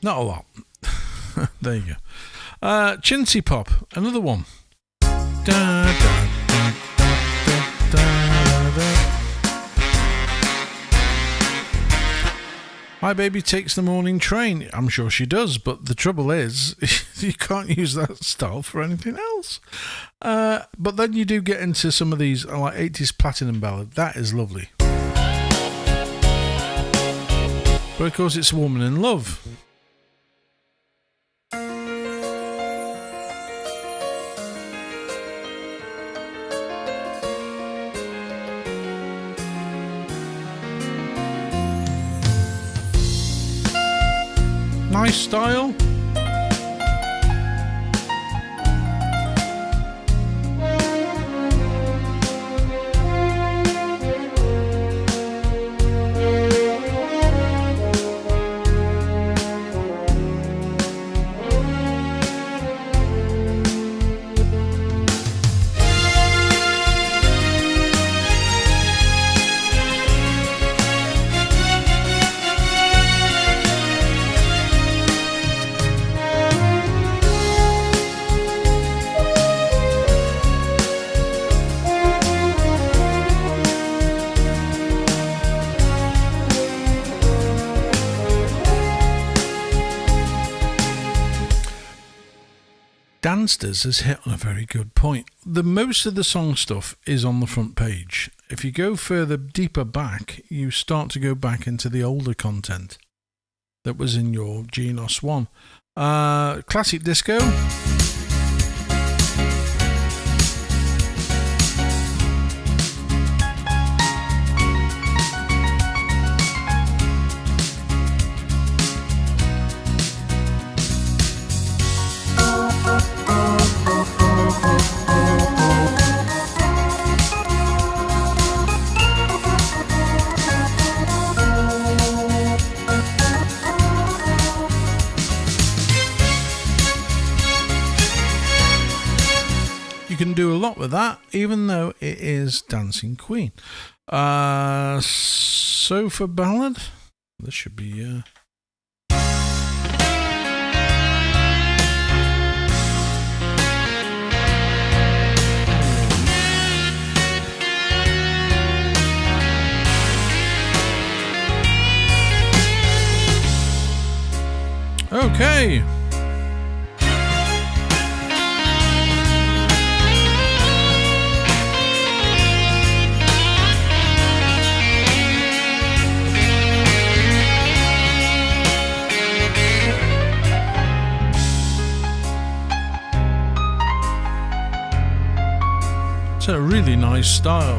Not a lot. There you go. Chintzy pop, another one. Da, da, da, da, da, da. My baby takes the morning train. I'm sure she does, but the trouble is, you can't use that style for anything else. But then you do get into some of these, like 80s platinum ballad. That is lovely. But of course, it's a woman in love. Nice style. Dansters has hit on a very good point. The most of the song stuff is on the front page. If you go further deeper back, you start to go back into the older content that was in your Genos 1. Classic disco. Can do a lot with that, even though it is Dancing Queen. So for Ballad, this should be okay. A really nice style.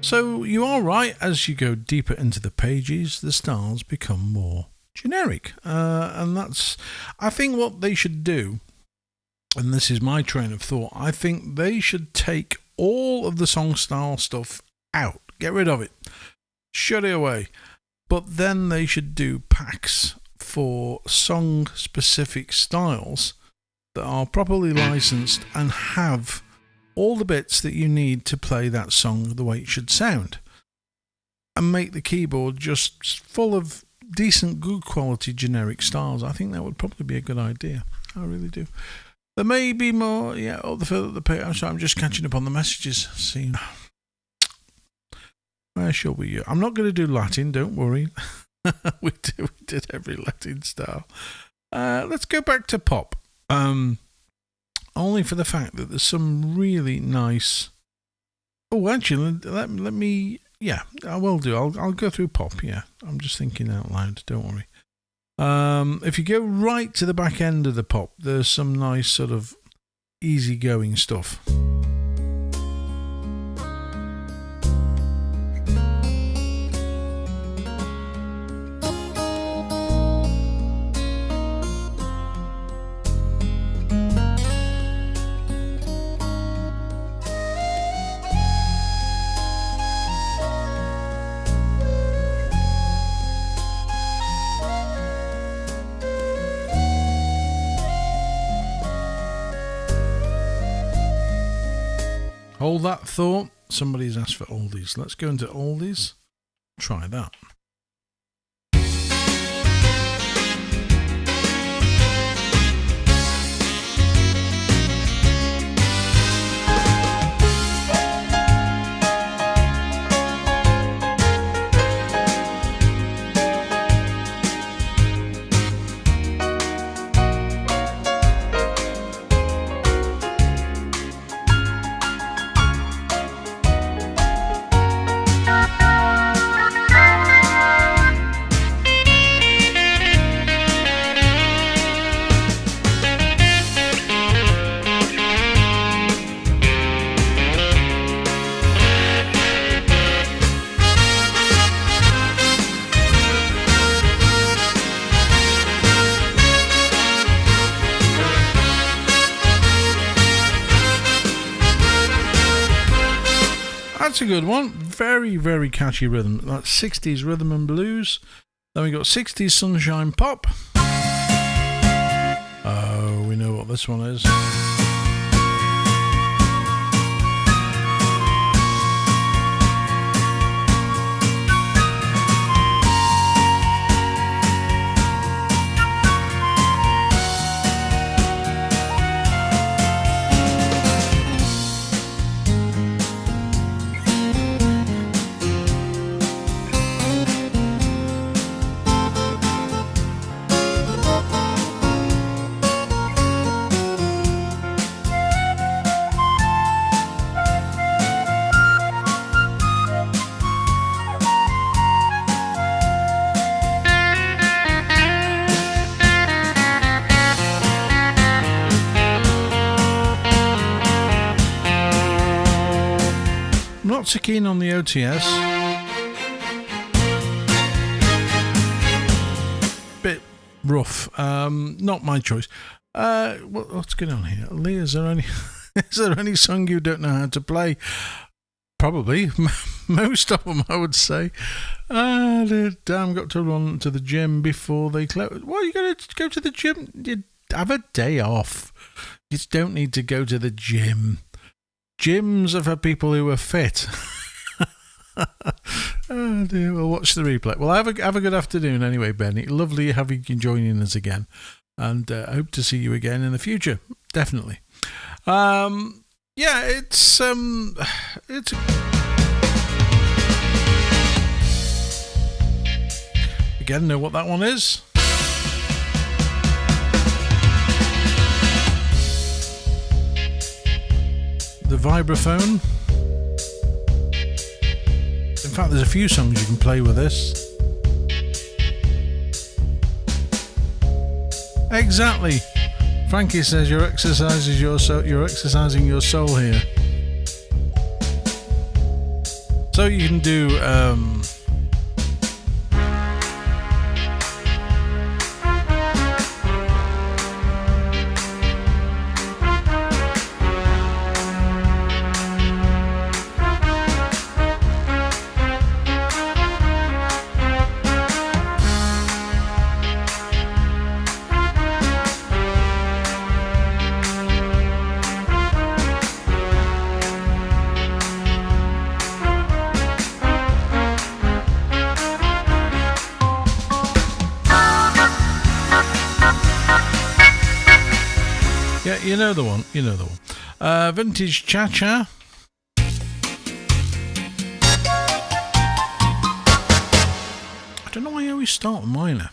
So you are right, as you go deeper into the pages, the styles become more generic. And that's, I think, what they should do. And this is my train of thought, I think they should take all of the song style stuff out. Get rid of it. Shut it away. But then they should do packs for song-specific styles that are properly licensed and have all the bits that you need to play that song the way it should sound. And make the keyboard just full of decent, good quality generic styles. I think that would probably be a good idea. I really do. There may be more, the further the page. I'm sorry, I'm just catching up on the messages. See, where shall we? I'm not going to do Latin, don't worry. we did every Latin style. Let's go back to pop. Only for the fact that there's some really nice. Oh, actually, let me. Yeah, I will do. I'll go through pop. Yeah, I'm just thinking out loud. Don't worry. If you go right to the back end of the pop, there's some nice sort of easygoing stuff. Hold that thought. Somebody's asked for oldies. Let's go into oldies. Try that. That's a good one. Very, very catchy rhythm. That's 60s rhythm and blues. Then we got 60s sunshine pop. Oh, we know what this one is. Not so keen on the OTS. Bit rough. Not my choice. What's going on here? Lee, is there any song you don't know how to play? Probably. Most of them, I would say. Damn, got to run to the gym before they close. Well, you got to go to the gym. You have a day off. You don't need to go to the gym. Gyms are for people who are fit. Oh dear. Well, watch the replay. Well, have a good afternoon anyway, Benny. Lovely having you joining us again, and I hope to see you again in the future. Definitely. Yeah, it's again. Know what that one is? The vibraphone. In fact, there's a few songs you can play with this. Exactly. Frankie says you're exercising your soul here. So you can do You know the one. Vintage Cha-Cha. I don't know why I always start with minor.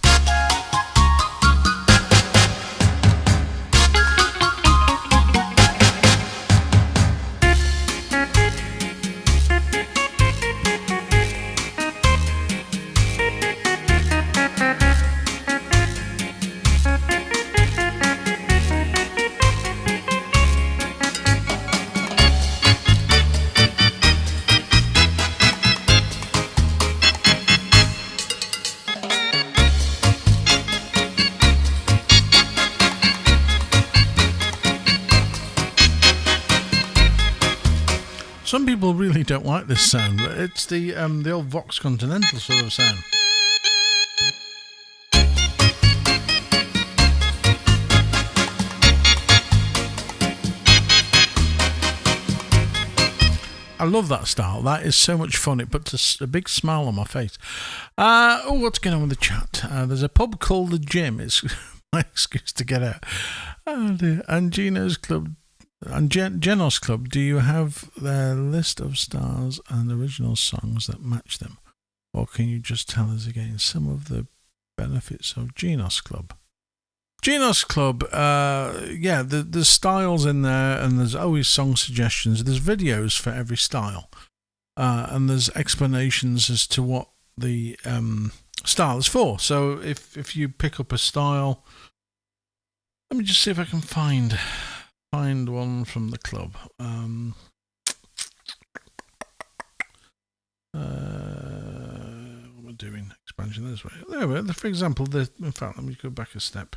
Some people really don't like this sound, but it's the old Vox Continental sort of sound. I love that style. That is so much fun. It puts a big smile on my face. What's going on with the chat? There's a pub called the Gym. It's my excuse to get out. Oh dear. And Genos Club. And Genos Club, do you have their list of stars and original songs that match them? Or can you just tell us again some of the benefits of Genos Club? Genos Club, there's styles in there, and there's always song suggestions. There's videos for every style, and there's explanations as to what the style is for. So if you pick up a style, let me just see if I can find one from the club. What we're doing expansion this way. There we go. For example, in fact, let me go back a step.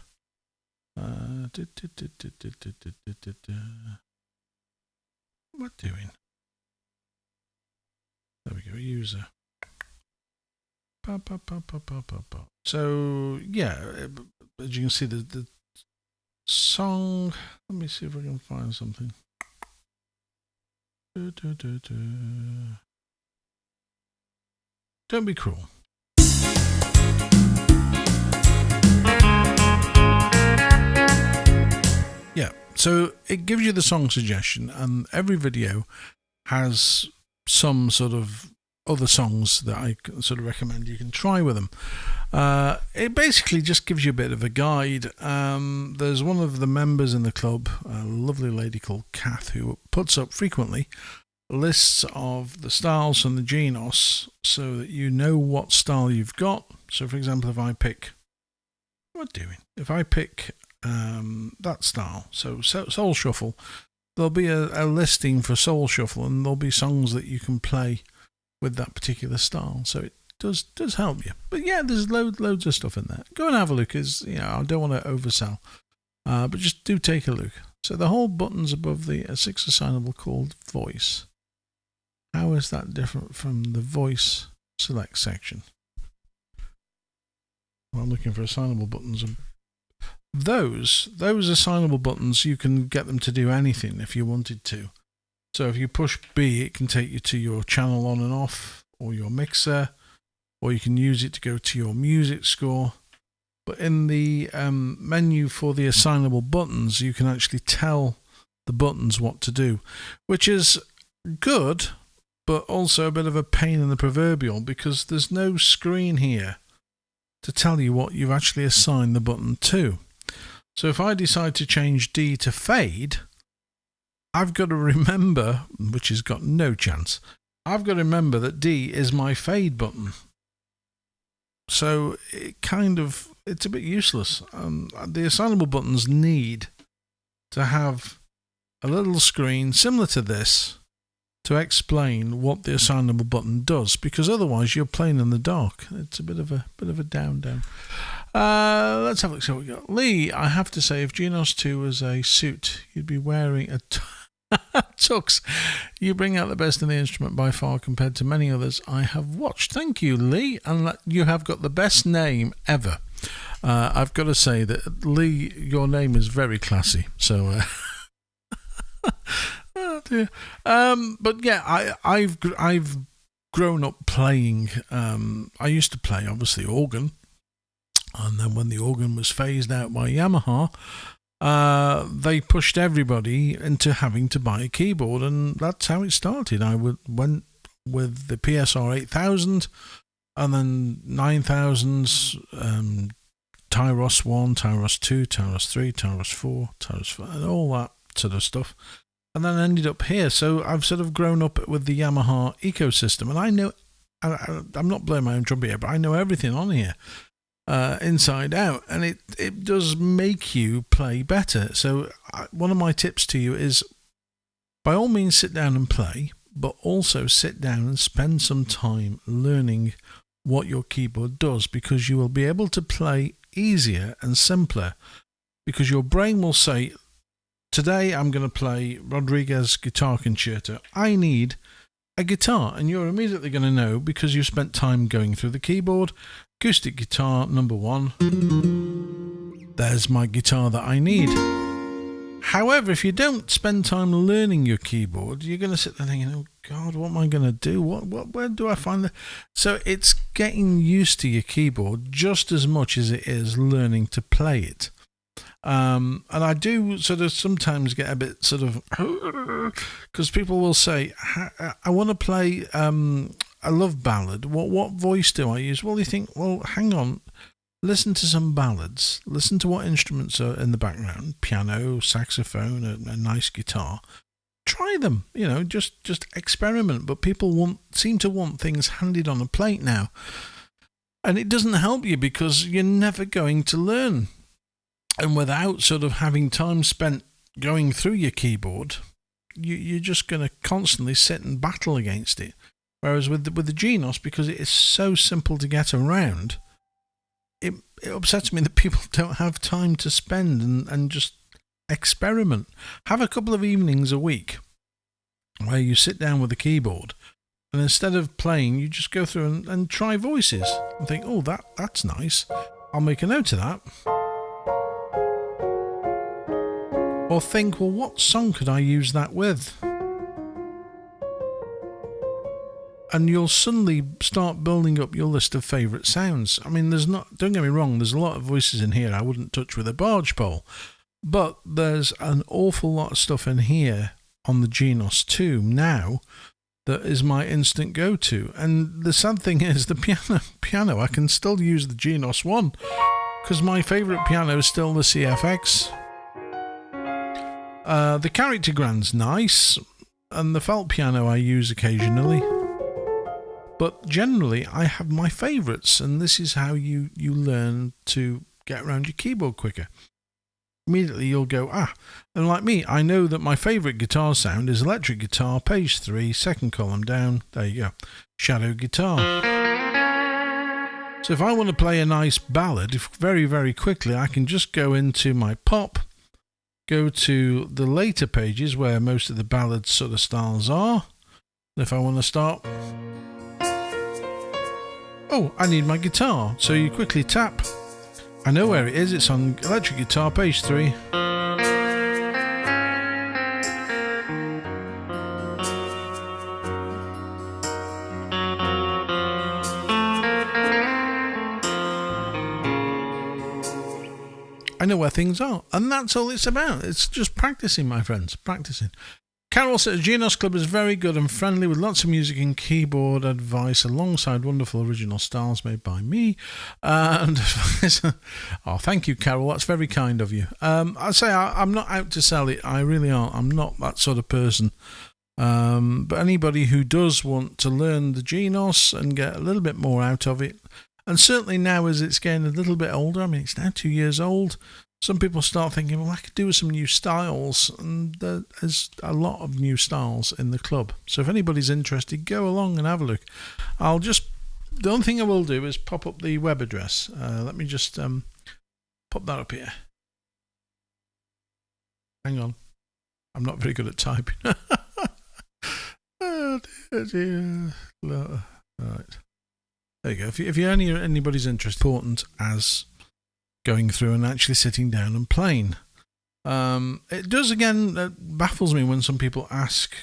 What doing? There we go. User. So yeah, as you can see, the song. Let me see if I can find something. Don't be cruel. Yeah, so it gives you the song suggestion, and every video has some sort of other songs that I sort of recommend you can try with them. It basically just gives you a bit of a guide. There's one of the members in the club, a lovely lady called Kath, who puts up frequently lists of the styles from the Genos so that you know what style you've got. So, for example, if I pick that style, so Soul Shuffle, there'll be a listing for Soul Shuffle, and there'll be songs that you can play with that particular style. So it does help you. But yeah, there's loads of stuff in there. Go and have a look. I don't want to oversell, but just do take a look. So the whole button's above the 6 assignable called Voice. How is that different from the Voice Select section? Well, I'm looking for assignable buttons. Those assignable buttons, you can get them to do anything if you wanted to. So if you push B, it can take you to your channel on and off, or your mixer, or you can use it to go to your music score. But in the menu for the assignable buttons, you can actually tell the buttons what to do, which is good, but also a bit of a pain in the proverbial, because there's no screen here to tell you what you've actually assigned the button to. So if I decide to change D to fade, I've got to remember, which has got no chance, I've got to remember that D is my fade button. So it's a bit useless. The assignable buttons need to have a little screen similar to this to explain what the assignable button does, because otherwise you're playing in the dark. It's a bit of a down. Let's have a look. So we got Lee. I have to say, if Genos 2 was a suit, you'd be wearing a tux. You bring out the best in the instrument by far compared to many others I have watched. Thank you, Lee, and you have got the best name ever. I've got to say that, Lee, your name is very classy. So. Oh dear. But yeah, I've grown up playing. I used to play obviously organ, and then when the organ was phased out by Yamaha, they pushed everybody into having to buy a keyboard, and that's how it started. I went with the PSR 8000, and then 9000s, Tyros 1, Tyros 2, Tyros 3, Tyros 4, Tyros 5, and all that sort of stuff. And then I ended up here. So I've sort of grown up with the Yamaha ecosystem, and I know, I'm not blowing my own trumpet here, but I know everything on here, inside out, and it does make you play better. So one of my tips to you is, by all means, sit down and play, but also sit down and spend some time learning what your keyboard does, because you will be able to play easier and simpler, because your brain will say, today I'm going to play Rodriguez Guitar Concerto. I need a guitar, and you're immediately going to know, because you've spent time going through the keyboard. Acoustic guitar number 1. There's my guitar that I need. However, if you don't spend time learning your keyboard, you're going to sit there thinking, "Oh God, what am I going to do? Where do I find the?" So it's getting used to your keyboard just as much as it is learning to play it. And I do sort of sometimes get a bit sort of because people will say, "I want to play. I love Ballad. What voice do I use?" Well, you think, well, hang on. Listen to some ballads. Listen to what instruments are in the background: piano, saxophone, a nice guitar. Try them. Just experiment. But people seem to want things handed on a plate now, and it doesn't help you because you're never going to learn. And without sort of having time spent going through your keyboard, you're just going to constantly sit and battle against it. Whereas with the Genos, because it is so simple to get around, it upsets me that people don't have time to spend and just experiment. Have a couple of evenings a week where you sit down with a keyboard, and instead of playing, you just go through and try voices and think, "Oh, that's nice. I'll make a note of that." Or think, well, what song could I use that with? And you'll suddenly start building up your list of favourite sounds. I mean, don't get me wrong, there's a lot of voices in here I wouldn't touch with a barge pole. But there's an awful lot of stuff in here on the Genos 2 now that is my instant go-to. And the sad thing is, the piano, I can still use the Genos 1 because my favourite piano is still the CFX. The character grand's nice, and the felt piano I use occasionally. But generally, I have my favourites, and this is how you learn to get around your keyboard quicker. Immediately you'll go, and like me, I know that my favourite guitar sound is electric guitar, page 3, second column down, there you go, shadow guitar. So if I want to play a nice ballad very, very quickly, I can just go into my pop, go to the later pages where most of the ballad sort of styles are. And if I want to start, I need my guitar. So you quickly tap. I know where it is. It's on electric guitar, page 3. I know where things are, and that's all it's about. It's just practicing, my friends, practicing. Carol says Genos Club is very good and friendly with lots of music and keyboard advice alongside wonderful original styles made by me. And thank you, Carol. That's very kind of you. I say I'm not out to sell it. I really aren't. I'm not that sort of person. But anybody who does want to learn the Genos and get a little bit more out of it, and certainly now as it's getting a little bit older, I mean, it's now 2 years old, some people start thinking, well, I could do with some new styles, and there's a lot of new styles in the club. So if anybody's interested, go along and have a look. The only thing I will do is pop up the web address. Let me just pop that up here. Hang on. I'm not very good at typing. Oh, dear. Right. There you go. If anybody's interested, important as going through and actually sitting down and playing. It does, again, baffles me when some people ask,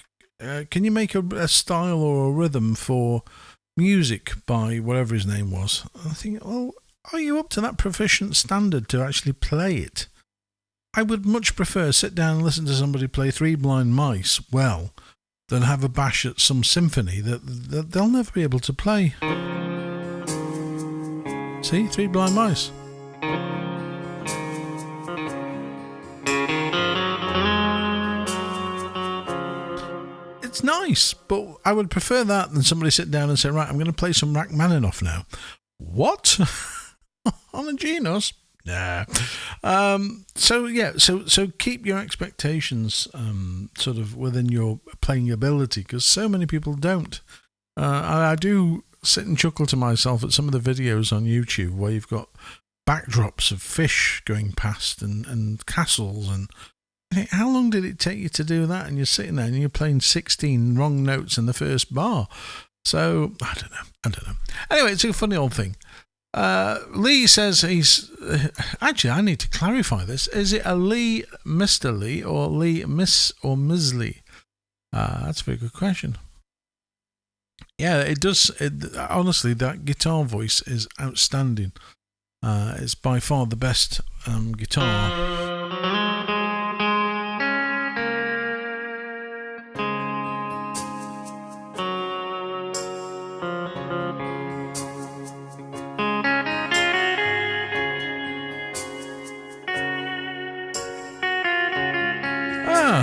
can you make a style or a rhythm for music by whatever his name was? I think, well, are you up to that proficient standard to actually play it? I would much prefer sit down and listen to somebody play Three Blind Mice well than have a bash at some symphony that they'll never be able to play. See, Three Blind Mice. It's nice, but I would prefer that than somebody sit down and say, right, I'm going to play some Rachmaninoff now. What? On a Genos? Nah. So keep your expectations sort of within your playing ability, because so many people don't. I do sit and chuckle to myself at some of the videos on YouTube where you've got backdrops of fish going past and castles, and I think, how long did it take you to do that? And you're sitting there and you're playing 16 wrong notes in the first bar. So I don't know. Anyway, it's a funny old thing. Lee says he's... actually, I need to clarify this. Is it a Lee Mr. Lee or Lee Miss or Ms. Lee? That's a very good question. Yeah, it does. Honestly, that guitar voice is outstanding. It's by far the best guitar.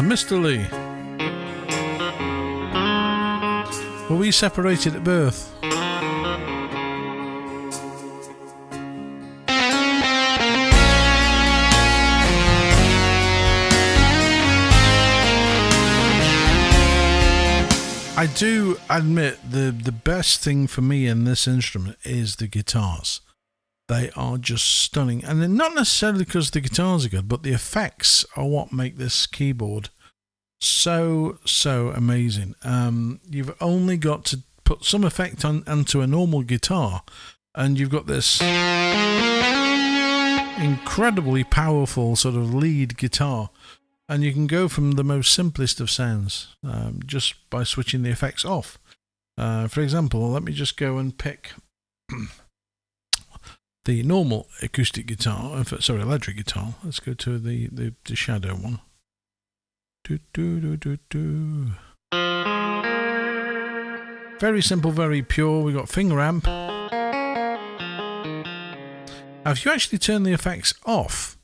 Mr. Lee. Were we separated at birth? I do admit the best thing for me in this instrument is the guitars. They are just stunning. And they're not necessarily because the guitars are good, but the effects are what make this keyboard so amazing. You've only got to put some effect onto a normal guitar, and you've got this incredibly powerful sort of lead guitar. And you can go from the most simplest of sounds just by switching the effects off. For example, let me just go and pick the normal acoustic guitar, electric guitar. Let's go to the shadow one. Very simple, very pure. We've got finger amp. Now, if you actually turn the effects off,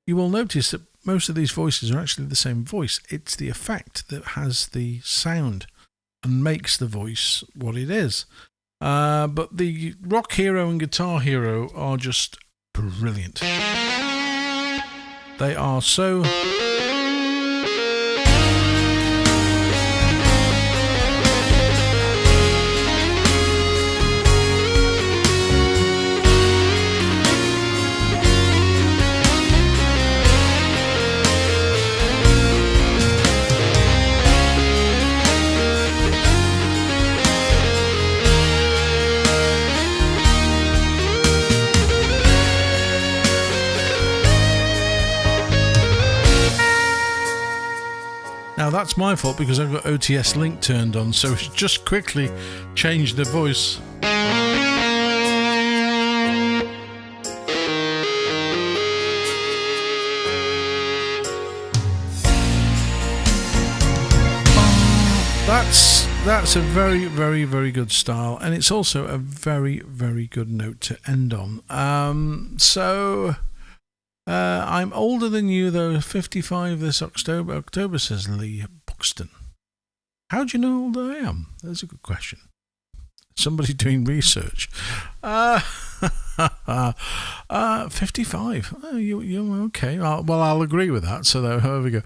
you will notice that most of these voices are actually the same voice. It's the effect that has the sound and makes the voice what it is. But the Rock Hero and Guitar Hero are just brilliant. They are so... Now that's my fault because I've got OTS Link turned on, so it's just quickly changed the voice. That's a very, very, very good style, and it's also a very, very good note to end on. I'm older than you, though, 55 this October, says Lee Buxton. How do you know how old I am? That's a good question. Somebody doing research. 55. Oh, you okay? I'll agree with that. So there we go.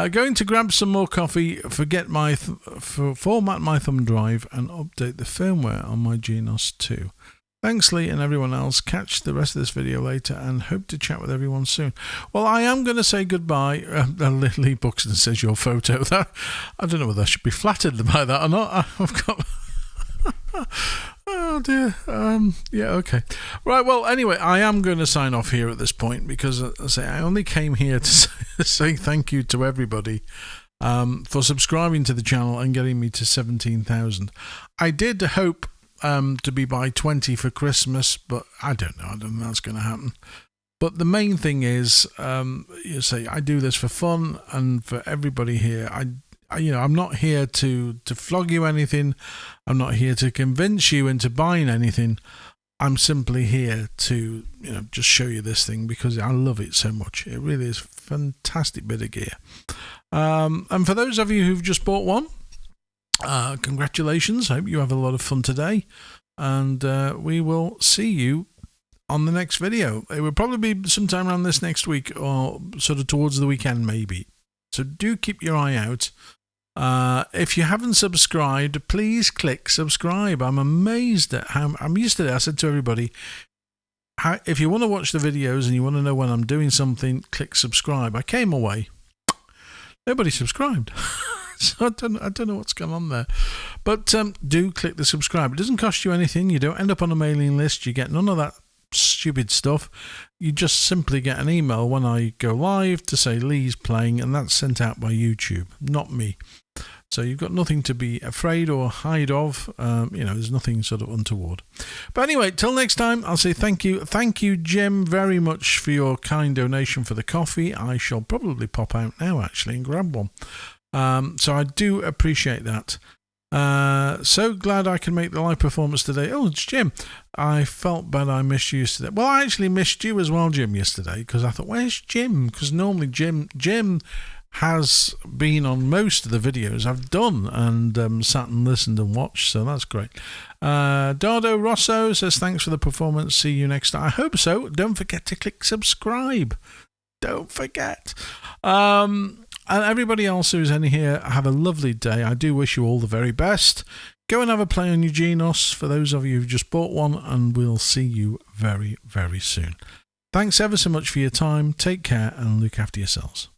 Going to grab some more coffee, format my thumb drive, and update the firmware on my Genos 2. Thanks, Lee, and everyone else. Catch the rest of this video later and hope to chat with everyone soon. Well, I am going to say goodbye. Lee Buxton says your photo. I don't know whether I should be flattered by that or not. I've got... oh, dear. Yeah, okay. Right, well, anyway, I am going to sign off here at this point because, I only came here to say thank you to everybody for subscribing to the channel and getting me to 17,000. I did hope... to be by 20 for Christmas, but I don't know that's going to happen. But the main thing is, I do this for fun and for everybody here. I'm not here to flog you anything. I'm not here to convince you into buying anything. I'm simply here to, just show you this thing because I love it so much. It really is a fantastic bit of gear. And for those of you who've just bought one, congratulations. Hope you have a lot of fun today, and we will see you on the next video. It will probably be sometime around this next week or sort of towards the weekend maybe, so do keep your eye out. If you haven't subscribed, please click subscribe. I'm amazed at how yesterday I said to everybody, if you want to watch the videos and you want to know when I'm doing something, click subscribe. I came away, nobody subscribed. So I don't know what's going on there. But do click the subscribe. It doesn't cost you anything. You don't end up on a mailing list. You get none of that stupid stuff. You just simply get an email when I go live to say Lee's playing, and that's sent out by YouTube, not me. So you've got nothing to be afraid or hide of. There's nothing sort of untoward. But anyway, till next time, I'll say thank you. Thank you, Jim, very much for your kind donation for the coffee. I shall probably pop out now, actually, and grab one. So I do appreciate that. So glad I can make the live performance today. Oh, it's Jim. I felt bad I missed you yesterday. Well, I actually missed you as well, Jim, yesterday, because I thought, where's Jim? Because normally Jim has been on most of the videos I've done and sat and listened and watched, so that's great. Dardo Rosso says, thanks for the performance. See you next time. I hope so. Don't forget to click subscribe. Don't forget. And everybody else who's in here, have a lovely day. I do wish you all the very best. Go and have a play on your Genos for those of you who just bought one, and we'll see you very, very soon. Thanks ever so much for your time. Take care and look after yourselves.